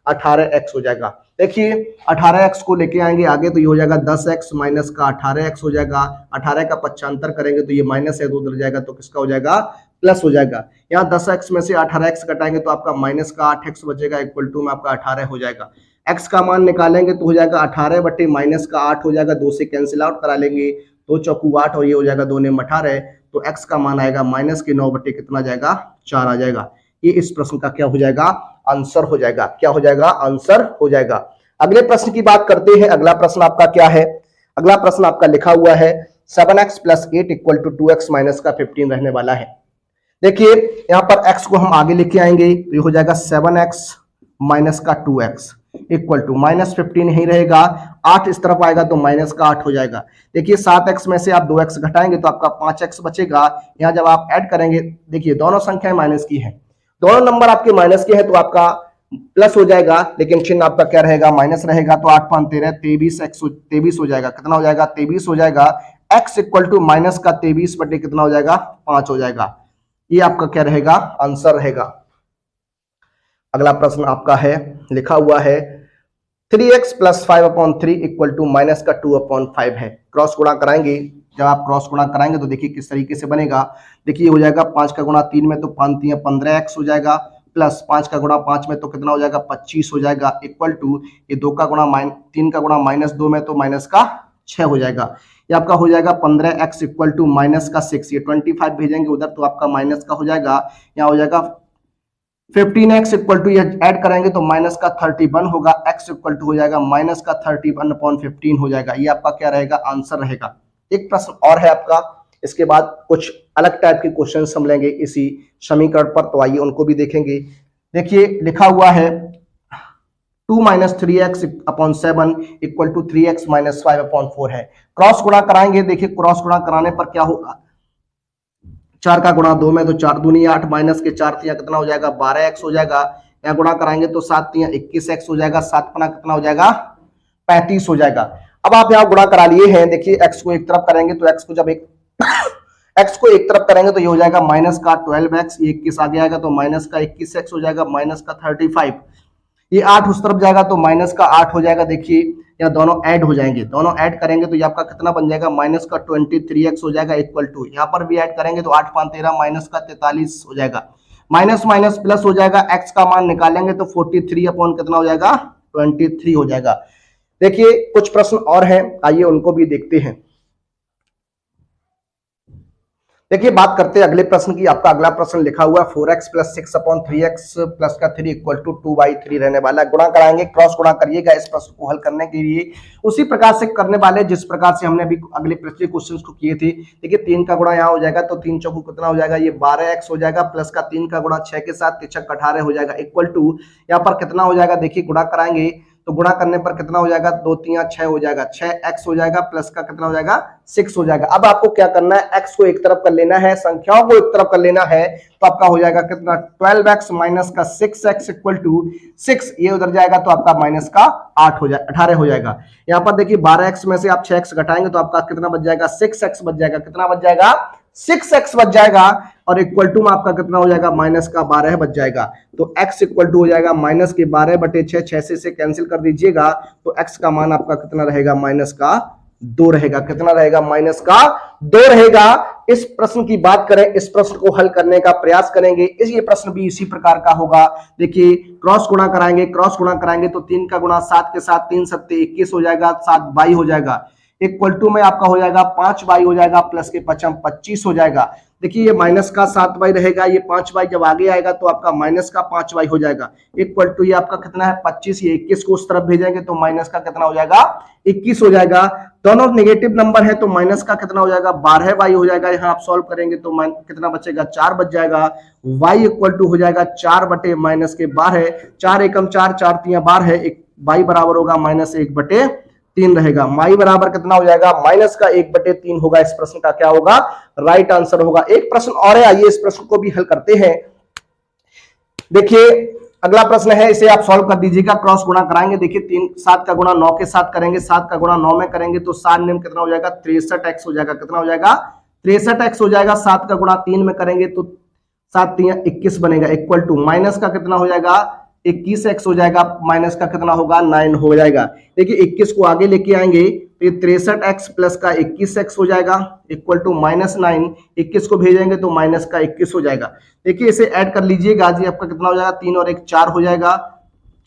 18x हो जाएगा। देखिए 18x को लेके आएंगे आगे तो ये हो जाएगा 10x माइनस का 18x हो जाएगा। 18 का पक्षांतर करेंगे तो ये माइनस है तो उधर जाएगा तो किसका हो जाएगा, प्लस हो जाएगा। यहाँ 10x में से 18x घटाएंगे तो आपका माइनस का 8x बचेगा इक्वल टू में आपका 18 हो जाएगा। x का मान निकालेंगे तो हो जाएगा 18 बटे माइनस का 8 हो जाएगा। 2 से कैंसिल आउट करा लेंगे, 2 चौकू 8 और ये हो जाएगा 2 ने 18। तो x का मान आएगा माइनस के 9 बटे कितना जाएगा, 4 आ जाएगा। ये इस प्रश्न का क्या हो जाएगा, आंसर हो जाएगा। क्या हो जाएगा, आंसर हो जाएगा। अगले प्रश्न की बात करते हैं। अगला प्रश्न आपका क्या है, अगला प्रश्न आपका लिखा हुआ है 7x plus 8 equal to 2x minus का 15 रहने वाला है। देखिए यहाँ पर x को हम आगे लेके आएंगे तो ये हो जाएगा 7x माइनस का 2x इक्वल टू माइनस 15 ही रहेगा। 8 इस तरफ आएगा तो माइनस का 8 हो जाएगा। देखिए 7x में से आप 2x घटाएंगे तो आपका 5x बचेगा। यहाँ जब आप ऐड करेंगे, देखिए दोनों संख्याएं माइनस की हैं, दोनों नंबर आपके माइनस के हैं तो आपका प्लस हो जाएगा, लेकिन चिन्ह आपका क्या रहेगा, माइनस रहेगा। तो 8 5 13 23 हो जाएगा। कितना हो जाएगा, 23 हो जाएगा। x इक्वल टू माइनस का 23 बटे कितना हो जाएगा, 5 हो जाएगा। ये आपका क्या रहेगा, आंसर रहेगा। अगला प्रश्न आपका है, लिखा हुआ है 3x plus 5/3 equal to minus का 2/5 है। क्रॉस गुणा कराएंगे, जब आप क्रॉस गुणा कराएंगे तो देखिए किस तरीके से बनेगा। देखिए हो जाएगा 5 का गुणा 3 में तो 5 3 15x हो जाएगा, प्लस 5 का गुणा 5 में तो कितना हो जाएगा, 25 हो जाएगा इक्वल टू ये 2 का गुणा 3 का गुणा माइनस 2 में तो माइनस का 6 हो जाएगा। ये आपका हो जाएगा 15x इक्वल टू माइनस का 6। ये 25 भेजेंगे उधर तो आपका माइनस का हो जाएगा। यहाँ हो जाएगा 15x इक्वल टू ये ऐड करेंगे तो माइनस का 31 होगा। x इक्वल टू हो जाएगा माइनस का 31/15 हो जाएगा। ये आपका क्या रहेगा, आंसर रहेगा। एक प्रश्न और है आपका, इसके बाद कुछ अलग टाइप के क्वेश्चन हम लेंगे इसी समीकरण पर, तो आइए उनको भी देखेंगे। देखिए लिखा हुआ है 2 minus 3x/7 equal to 3x minus 5/4 है। क्रॉस गुणा कराएंगे, देखिए क्रॉस गुणा कराने पर क्या होगा, 4 का गुणा 2 में तो 4 दूनी 8 माइनस के 4 तिया कितना हो जाएगा 12x हो जाएगा। यहाँ गुणा कराएंगे तो 7 तिया 21x हो जाएगा, 7 पना कितना हो जाएगा 35 हो जाएगा। अब आप यहाँ गुणा करा लिए हैं, देखिए x को एक तरफ करेंगे तो x को जब एक x को एक तरफ करेंगे तो ये हो जाएगा माइनस का 12x, ये 21 आगे आएगा तो माइनस का 21x हो जाएगा, माइनस का 35, ये 8 उस तरफ जाएगा तो माइनस का 8 हो जाएगा। देखिए यहाँ दोनों ऐड हो जाएंगे, दोनों ऐड करेंगे तो ये आपका कितना बन जाएगा माइनस का 23x हो जाएगा इक्वल टू, यहाँ पर भी ऐड करेंगे तो 8 5 13 माइनस का 43 हो जाएगा, माइनस माइनस प्लस हो जाएगा, x का मान निकालेंगे तो 43 अपॉन कितना हो जाएगा 23 हो जाएगा। देखिए कुछ प्रश्न और हैं, आइए उनको भी देखते हैं। देखिए बात करते हैं अगले प्रश्न की। आपका अगला प्रश्न लिखा हुआ है 4x प्लस 6/3x प्लस का 3 इक्वल टू 2/3 रहने वाला है। गुणा कराएंगे, क्रॉस गुणा करिएगा इस प्रश्न को हल करने के लिए उसी प्रकार से करने वाले जिस प्रकार से हमने अभी अगले पिछले क्वेश्चन को किए थे। देखिए 3 का गुणा यहाँ हो जाएगा तो 3 चौको कितना हो जाएगा, ये 12x हो जाएगा, प्लस का 3 का गुणा 6 के साथ 3 छक 18 हो जाएगा इक्वल टू, यहाँ पर कितना हो जाएगा, देखिए गुणा कराएंगे तो गुणा करने पर कितना हो जाएगा 2 3 6 हो जाएगा, 6x हो जाएगा, प्लस का कितना हो जाएगा 6 हो जाएगा। अब आपको क्या करना है, x को एक तरफ कर लेना है, संख्याओं को एक तरफ कर लेना है, तो आपका हो जाएगा कितना 12x माइनस का 6x इक्वल टू 6, ये उधर जाएगा तो आपका माइनस का 8 हो जाएगा 18 हो जाएगा। यहाँ पर देखिए 12x में से आप 6x घटाएंगे तो आपका कितना बच जाएगा 6x बच जाएगा, कितना बच जाएगा 6x बच जाएगा, और इक्वल टू में आपका कितना हो जाएगा माइनस का 12 बच जाएगा। तो x इक्वल टू हो जाएगा माइनस के 12 बटे 6, 6 से कैंसिल कर दीजिएगा तो x का मान आपका कितना रहेगा माइनस का 2 रहेगा, कितना रहेगा माइनस का 2 रहेगा। इस प्रश्न की बात करें, इस प्रश्न को हल करने का प्रयास करेंगे, ये प्रश्न भी इसी प्रकार का होगा। देखिए क्रॉस गुणा कराएंगे, क्रॉस गुणा कराएंगे तो 3 का गुणा 7 के साथ 3 7 21 हो जाएगा, 7 22 हो जाएगा, इक्वल टू में आपका हो जाएगा 5 बाई हो जाएगा, प्लस के 5 25 हो जाएगा। देखिए ये माइनस का 7 बाई रहेगा, ये 5 बाई जब आगे आएगा तो आपका माइनस का 5 बाई हो जाएगा, इक्वल टू ये आपका कितना है 25, ये 21 को उस तरफ भेजेंगे तो माइनस का कितना हो जाएगा 21 हो जाएगा। दोनों नेगेटिव नंबर है तो माइनस का कितना हो जाएगा 12 बाई हो जाएगा। यहाँ आप सॉल्व करेंगे तो कितना बचेगा 4 बच जाएगा, y इक्वल टू हो जाएगा 4 बटे माइनस के 12, 4 एकम 4 4 तिया 12 है, y बराबर होगा माइनस 1 बटे 3 रहेगा। y बराबर कितना हो जाएगा माइनस का 1 बटे 3 होगा। इस प्रश्न का क्या होगा राइट आंसर होगा। एक प्रश्न और है, आइए इस प्रश्न को भी हल करते हैं। देखिए अगला प्रश्न है, इसे आप सॉल्व कर दीजिएगा, क्रॉस गुणा कराएंगे। देखिए 7 का गुणा 9 के साथ करेंगे, 7 का गुणा 9 में करेंगे तो 7 निम कितना हो जाएगा 63x हो जाएगा, कितना हो जाएगा 63x हो जाएगा। 7 का गुणा 3 में करेंगे तो 7 3 21 बनेगा, इक्वल टू माइनस का कितना हो जाएगा 21x हो जाएगा, माइनस का कितना होगा 9 हो जाएगा। देखिए 21 को आगे लेके आएंगे तो ये 63x प्लस का 21x हो जाएगा, इक्वल टू माइनस 9, 21 को भेजेंगे तो माइनस का 21 हो जाएगा। देखिए इसे ऐड कर लीजिएगा जी, आपका कितना हो जाएगा 3 और 1 4 हो जाएगा,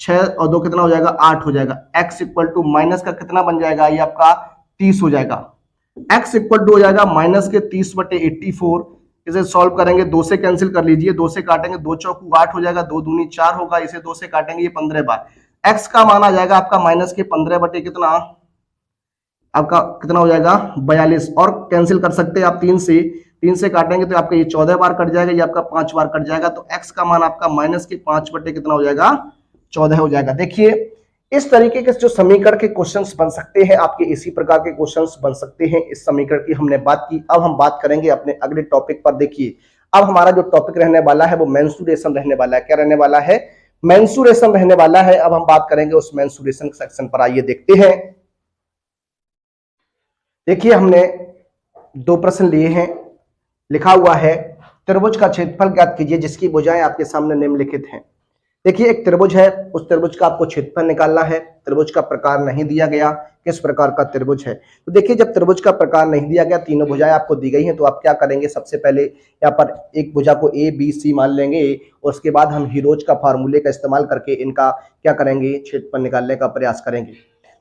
6 और 2 कितना हो जाएगा 8 हो जाएगा। x इक्वल टू माइनस का कितना बन जाएगा, ये आपका 30 हो जाएगा। x इक्वल टू हो जाएगा माइनस के 30 बटे 84। इसे सॉल्व करेंगे, 2 से कैंसिल कर लीजिए, 2 से काटेंगे 2 चौकू 8 हो जाएगा, 2 दूनी 4 होगा, इसे 2 से काटेंगे ये 15 बार। x का मान आ जाएगा आपका माइनस के 15 बटे कितना, आपका कितना हो जाएगा 42, और कैंसिल कर सकते हैं आप 3 से काटेंगे तो आपका ये 14 बार कट जाएगा, ये आपका 5 बार कट जाएगा। तो x का मान आपका माइनस के 5 बटे कितना हो जाएगा 14 हो जाएगा। देखिए इस तरीके के जो समीकरण के क्वेश्चंस बन सकते हैं, आपके इसी प्रकार के क्वेश्चंस बन सकते हैं। इस समीकरण की हमने बात की, अब हम बात करेंगे अपने अगले टॉपिक पर। देखिए अब हमारा जो टॉपिक रहने वाला है वो मेंसुरेशन रहने वाला है। क्या रहने वाला है, मेंसुरेशन रहने वाला है। अब हम बात करेंगे उस मेंसुरेशन सेक्शन पर, आइए देखते हैं। देखिए हमने 2 प्रश्न लिए हैं, लिखा हुआ है त्रिभुज का क्षेत्रफल ज्ञात कीजिए जिसकी भुजाएं आपके सामने निम्नलिखित हैं। देखिए एक त्रिभुज है, उस त्रिभुज का आपको क्षेत्रफल निकालना है। त्रिभुज का प्रकार नहीं दिया गया, किस प्रकार का त्रिभुज है। तो देखिए जब त्रिभुज का प्रकार नहीं दिया गया, तीनों भुजाएं आपको दी गई हैं, तो आप क्या करेंगे, सबसे पहले यहाँ पर एक भुजा को ए बी सी मान लेंगे और उसके बाद हम हीरोज का फार्मूले का इस्तेमाल करके इनका क्या करेंगे, क्षेत्रफल निकालने का प्रयास करेंगे।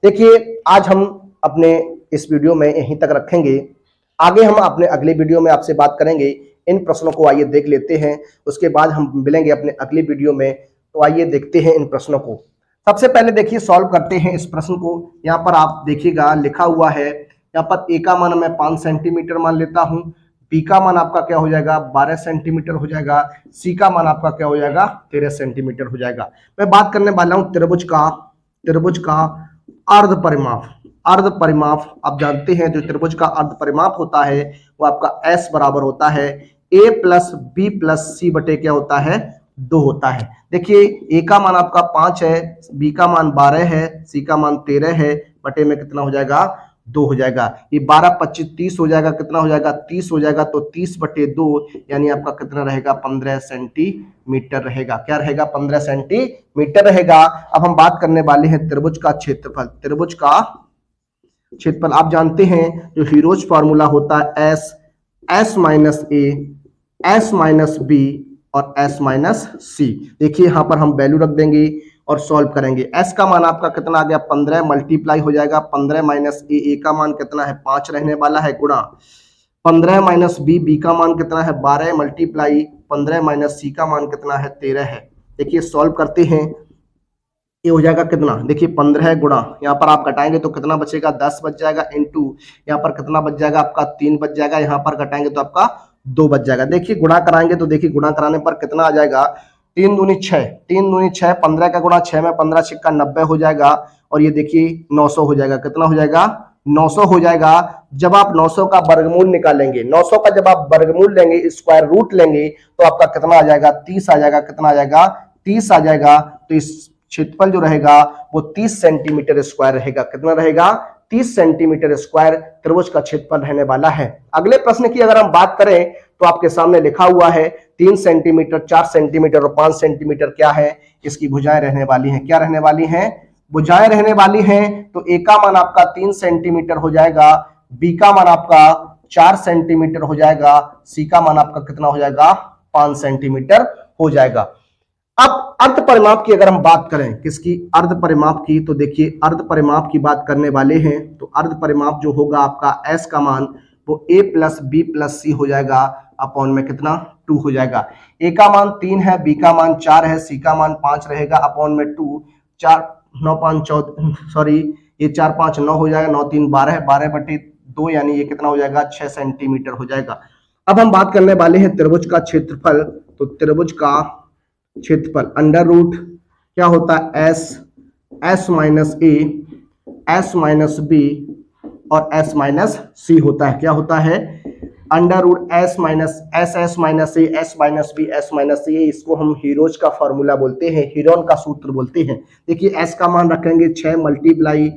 देखिए आज हम अपने इस वीडियो में यहीं तक रखेंगे, आगे हम अपने अगले वीडियो में आपसे बात करेंगे। इन प्रश्नों को आइए देख लेते हैं, उसके बाद हम मिलेंगे अपने अगली वीडियो में। तो आइए देखते हैं इन प्रश्नों को। सबसे पहले देखिए सॉल्व करते हैं इस प्रश्न को। यहाँ पर आप देखिएगा लिखा हुआ है, यहाँ पर ए का मान मैं 5 सेंटीमीटर मान लेता हूँ, बी का मान आपका क्या हो जाएगा 12 सेंटीमीटर हो जाएगा, सी का मान आपका क्या हो जाएगा 13 सेंटीमीटर हो जाएगा। मैं बात करने वाला हूँ त्रिभुज का त्रिभुज का अर्ध परिमाप। अर्ध परिमाप आप जानते हैं, जो त्रिभुज का अर्ध परिमाप होता है वो आपका S बराबर होता है A प्लस बी प्लस सी बटे क्या होता है, 2 होता है। देखिए A का मान आपका 5 है, B का मान 12 है, C का मान 13 है, बटे में कितना हो जाएगा, 2 हो जाएगा। ये 12 25 30 हो जाएगा, कितना हो जाएगा, 30 हो जाएगा। तो 30 बटे 2 यानी आपका कितना रहेगा, 15 सेंटीमीटर रहेगा। क्या रहेगा, 15 सेंटीमीटर रहेगा। अब हम बात करने वाले हैं त्रिभुज का क्षेत्रफल। त्रिभुज का क्षेत्रफल आप जानते हैं, जो हीरोज फॉर्मूला होता है s minus a, s minus b और एस माइनस सी। देखिए यहां पर हम वैल्यू रख देंगे और सॉल्व करेंगे। एस का मान आपका कितना आ गया, 15 मल्टीप्लाई हो जाएगा 15 माइनस ए का मान कितना है, 5 रहने वाला है, गुणा 15 माइनस बी का मान कितना है, 12 मल्टीप्लाई 15 माइनस सी का मान कितना है, 13 है। देखिए सॉल्व करते हैं, ये हो जाएगा कितना, देखिए 15 गुणा, यहाँ पर आप घटाएंगे तो कितना बचेगा, 10 बच जाएगा, इनटू यहाँ पर कितना बच जाएगा आपका, 3 बच जाएगा, यहाँ पर घटाएंगे तो आपका 2 बच जाएगा। देखिए गुणा कराएंगे तो देखिए गुणा कराने पर कितना आ जाएगा, 3 दूनी 6, 3 दूनी 6, 15 का गुणा 6 में 15 छिक्का 90 हो जाएगा, और ये देखिए 900 हो जाएगा। कितना हो जाएगा, 900 हो जाएगा। जब आप 900 का वर्गमूल निकालेंगे, 900 का जब आप वर्गमूल लेंगे, स्क्वायर रूट लेंगे, तो आपका कितना आ जाएगा, 30 आ जाएगा। कितना आ जाएगा, 30 आ जाएगा। तो इस क्षेत्रफल जो रहेगा वो 30 सेंटीमीटर स्क्वायर रहेगा। कितना रहेगा, 30 सेंटीमीटर स्क्वायर त्रिभुज का क्षेत्रफल रहने वाला है। अगले प्रश्न की अगर हम बात करें तो आपके सामने लिखा हुआ है 3 सेंटीमीटर, 4 सेंटीमीटर और 5 सेंटीमीटर क्या है, इसकी भुजाएं रहने वाली हैं। क्या रहने वाली हैं, भुजाएं रहने वाली हैं। तो ए का मान आपका 3 सेंटीमीटर हो जाएगा, बी का मान आपका 4 सेंटीमीटर हो जाएगा, सी का मान आपका कितना हो जाएगा, 5 सेंटीमीटर हो जाएगा। अब अर्ध परिमाप की अगर हम बात करें, किसकी, अर्ध परिमाप की, तो देखिए अर्ध परिमाप की बात करने वाले हैं। तो अर्ध परिमाप जो होगा आपका एस का मान वो a प्लस बी प्लस सी हो जाएगा, अपॉन में कितना, 2 हो जाएगा। a का मान 3 है, b का मान 4 है, c का मान 5 रहेगा, अपॉन में 2, 4 9 5 14, सॉरी ये 4 5 9 हो जाएगा, 9 3 12 है, 12 बटे 2 यानी ये कितना हो जाएगा, 6 सेंटीमीटर हो जाएगा। अब हम बात करने वाले हैं त्रिभुज का क्षेत्रफल। तो त्रिभुज का क्षेत्रफल अंडर रूट क्या होता है, s minus a, s minus b और एस माइनस सी होता है। क्या होता है, under root s minus s minus a, s minus b, s minus c. इसको हम हीरोज का फॉर्मूला बोलते हैं, हीरोन का सूत्र बोलते हैं। देखिए एस का मान रखेंगे 6 मल्टीप्लाई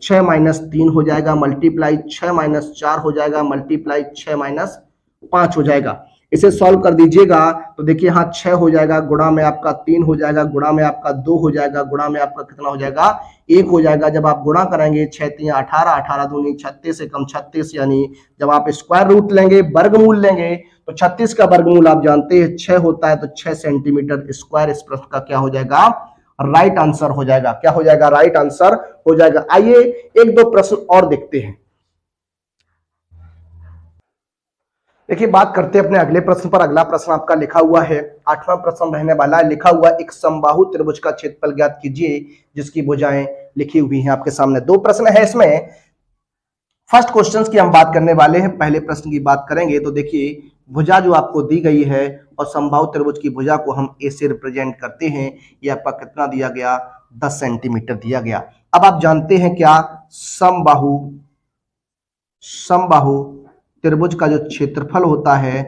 6 माइनस 3 हो जाएगा, मल्टीप्लाई 6 माइनस 4 हो जाएगा, मल्टीप्लाई 6 माइनस 5 हो जाएगा। इसे सॉल्व कर दीजिएगा तो देखिए यहाँ 6 हो जाएगा, गुणा में आपका 3 हो जाएगा, गुणा में आपका 2 हो जाएगा, गुणा में आपका कितना हो जाएगा, 1 हो जाएगा। जब आप गुणा करेंगे 6 3 18, 18 दूनी 36 से कम 36, यानी जब आप स्क्वायर रूट लेंगे, वर्गमूल लेंगे, तो 36 का वर्गमूल आप जानते हैं 6 होता है, तो 6 सेंटीमीटर स्क्वायर इस प्रश्न का क्या हो जाएगा, राइट आंसर हो जाएगा। क्या हो जाएगा, राइट आंसर हो जाएगा। आइए एक दो प्रश्न और देखते हैं। देखिए बात करते हैं अपने अगले प्रश्न पर। अगला प्रश्न आपका लिखा हुआ है, 8वां प्रश्न रहने वाला है। लिखा हुआ एक समबाहु त्रिभुज का क्षेत्रफल ज्ञात कीजिए जिसकी भुजाएं लिखी हुई हैं आपके सामने। 2 प्रश्न है इसमें। फर्स्ट क्वेश्चन की हम बात करने वाले हैं। पहले प्रश्न की बात करेंगे तो देखिए भुजा जो आपको दी गई है और समबाहु त्रिभुज की भुजा को हम ए से रिप्रेजेंट करते हैं। ये आपका कितना दिया गया, 10 सेंटीमीटर दिया गया। अब आप जानते हैं क्या, समबाहु त्रिभुज का जो क्षेत्रफल होता है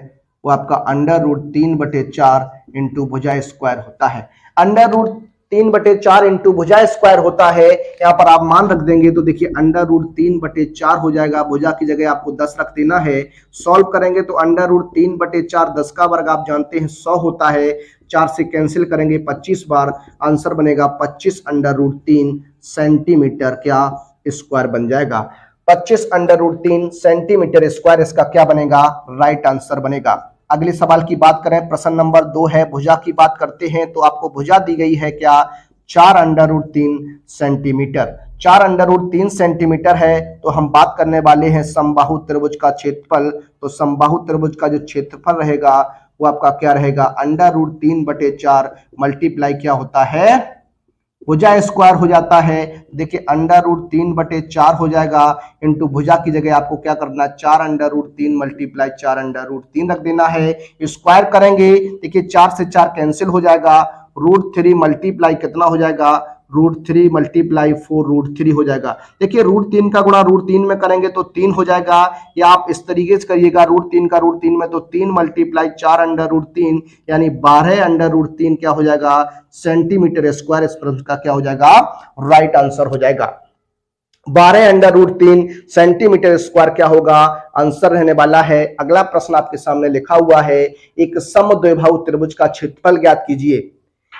वो आपका अंडर रूट 3/4 इंटू भुजा स्क्वायर होता है। अंडर रूट 3/4 इंटू भुजा स्क्वायर होता है। यहाँ पर आप मान रख देंगे तो देखिए अंडर रूट 3/4 हो जाएगा, भुजा की जगह आपको 10 रख देना है। सॉल्व करेंगे तो अंडर रूट 3/4, 10 का वर्ग आप जानते हैं 100 होता है, 4 से कैंसिल करेंगे 25 बार, आंसर बनेगा 25 अंडर रूट 3 सेंटीमीटर क्या स्क्वायर बन जाएगा। 25 अंडर रूट 3 सेंटीमीटर स्क्वायर इसका क्या बनेगा, राइट आंसर बनेगा। अगले सवाल की बात करें, प्रश्न नंबर 2 है। भुजा की बात करते हैं तो आपको भुजा दी गई है क्या, 4 under root 3 centimetre. 4 under root 3 centimetre है। तो हम बात करने वाले हैं समबाहु त्रिभुज का क्षेत्रफल। तो समबाहु त्रिभुज का जो क्षेत्रफल रहेगा वो आपका क्या रहेगा, अंडर रूट 3/4 मल्टीप्लाई क्या होता है, भुजा स्क्वायर हो जाता है। देखिए अंडर रूट 3/4 हो जाएगा, इंटू भुजा की जगह आपको क्या करना है, 4 under root 3 multiply 4 under root 3 रख देना है। स्क्वायर करेंगे, देखिए 4 से 4 कैंसिल हो जाएगा, रूट 3 मल्टीप्लाई कितना हो जाएगा, √3 मल्टीप्लाई 4 √3 हो जाएगा। देखिए √3 का गुणा √3 में करेंगे तो 3 हो जाएगा, या आप इस तरीके से करिएगा √3 का √3 में तो 3 मल्टीप्लाई 4 अंडर √3 यानी 12 अंडर √3 क्या हो जाएगा सेंटीमीटर स्क्वायर। इस प्रश्न का क्या हो जाएगा राइट आंसर हो जाएगा 12 अंडर √3 सेंटीमीटर स्क्वायर क्या होगा आंसर रहने वाला है। अगला प्रश्न आपके सामने लिखा हुआ है, एक समद्विबाहु त्रिभुज का क्षेत्रफल ज्ञात कीजिए।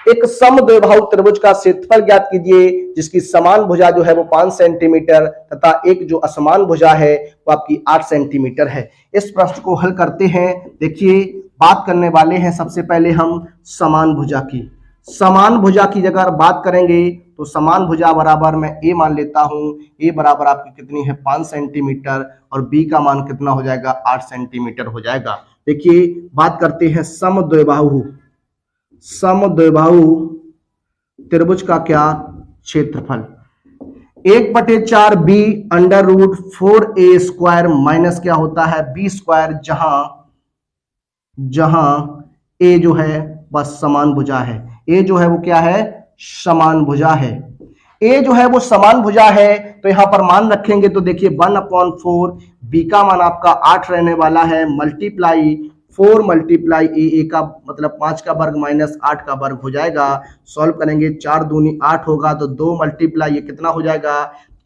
एक समद्विबाहु त्रिभुज का क्षेत्रफल ज्ञात कीजिए जिसकी समान भुजा जो है वो 5 सेंटीमीटर तथा एक जो असमान भुजा है वो आपकी 8 सेंटीमीटर है। इस प्रश्न को हल करते हैं। देखिए बात करने वाले हैं सबसे पहले हम समान भुजा की। समान भुजा की अगर बात करेंगे तो समान भुजा बराबर मैं ए मान लेता हूं। ए बराबर आपकी कितनी है 5 सेंटीमीटर और बी का मान कितना हो जाएगा 8 सेंटीमीटर हो जाएगा। देखिए बात करते हैं समद्विबाहु त्रिभुज का क्या क्षेत्रफल 1/4 b under root 4a square minus क्या होता है बी स्क्वायर, जहां ए जो है बस समान भुजा है। ए जो है वो क्या है समान भुजा है। ए जो है वो समान भुजा है तो यहां पर मान रखेंगे तो देखिए 1/4 बी का मान आपका 8 रहने वाला है मल्टीप्लाई 4 मल्टीप्लाई ए का मतलब 5 का वर्ग माइनस 8 का वर्ग हो जाएगा। सॉल्व करेंगे 4 दूनी 8 होगा तो 2 मल्टीप्लाई ये कितना हो जाएगा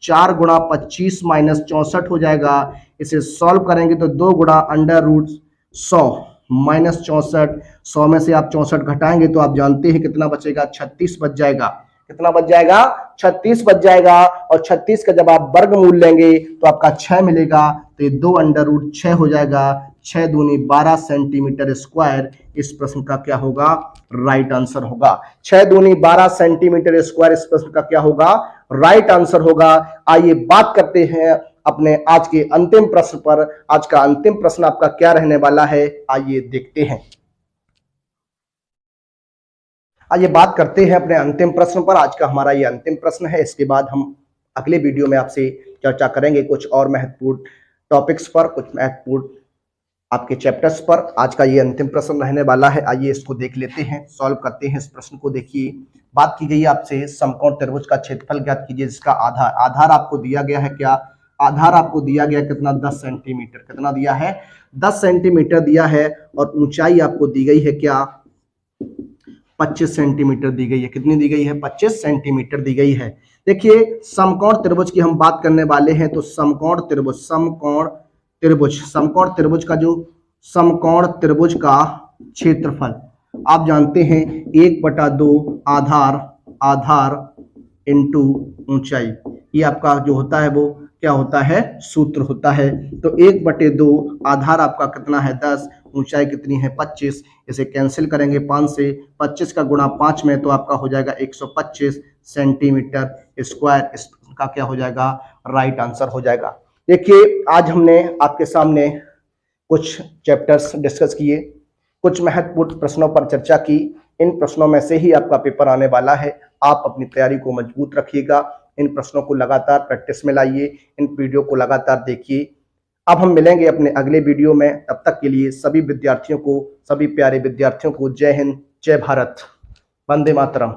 4 गुणा 25 माइनस 64 हो जाएगा। इसे सॉल्व करेंगे तो 2 गुणा अंडर रूट 100 माइनस 64, 100 में से आप 64 घटाएंगे तो आप जानते हैं कितना बचेगा 36 बच जाएगा। कितना बच जाएगा 36 बच जाएगा। और 36 का जब आप वर्गमूल लेंगे तो आपका 6 मिलेगा तो ये 2 अंडर रूट 6 हो जाएगा। 6 दूनी 12 सेंटीमीटर स्क्वायर इस प्रश्न का क्या होगा राइट आंसर होगा। 6 दूनी 12 सेंटीमीटर स्क्वायर इस प्रश्न का क्या होगा राइट आंसर होगा। आइए बात करते हैं अपने आज के अंतिम प्रश्न पर। आज का अंतिम प्रश्न आपका क्या रहने वाला है आइए देखते हैं। आइए बात करते हैं अपने अंतिम प्रश्न पर। आज का हमारा ये अंतिम प्रश्न है। इसके बाद हम अगले वीडियो में आपसे चर्चा करेंगे कुछ और महत्वपूर्ण टॉपिक्स पर, कुछ महत्वपूर्ण आपके चैप्टर्स पर। आज का ये अंतिम प्रश्न रहने वाला है। आइए इसको देख लेते हैं, सॉल्व करते हैं इस प्रश्न को। देखिए बात की गई आपसे समकोण त्रिभुज का क्षेत्रफल ज्ञात कीजिए जिसका आधार आपको दिया गया है क्या आधार आपको दिया गया कितना 10 सेंटीमीटर। कितना दिया है 10 सेंटीमीटर दिया है। और ऊंचाई आपको दी गई है क्या 25 सेंटीमीटर दी गई है। कितनी दी गई है 25 सेंटीमीटर दी गई है। देखिए समकोण त्रिभुज की हम बात करने वाले हैं तो समकोण त्रिभुज का जो समकोण त्रिभुज का क्षेत्रफल आप जानते हैं 1/2 आधार इंटू ऊंचाई। ये आपका जो होता है वो क्या होता है सूत्र होता है। तो 1/2 आधार आपका कितना है 10, ऊंचाई कितनी है 25। इसे कैंसिल करेंगे 5 से, 25 का गुणा 5 में तो आपका हो जाएगा 125 सेंटीमीटर स्क्वायर। इसका क्या हो जाएगा राइट आंसर हो जाएगा। देखिए आज हमने आपके सामने कुछ चैप्टर्स डिस्कस किए, कुछ महत्वपूर्ण प्रश्नों पर चर्चा की। इन प्रश्नों में से ही आपका पेपर आने वाला है। आप अपनी तैयारी को मजबूत रखिएगा, इन प्रश्नों को लगातार प्रैक्टिस में लाइए, इन वीडियो को लगातार देखिए। अब हम मिलेंगे अपने अगले वीडियो में। तब तक के लिए सभी विद्यार्थियों को, सभी प्यारे विद्यार्थियों को जय हिंद, जय भारत, वंदे मातरम।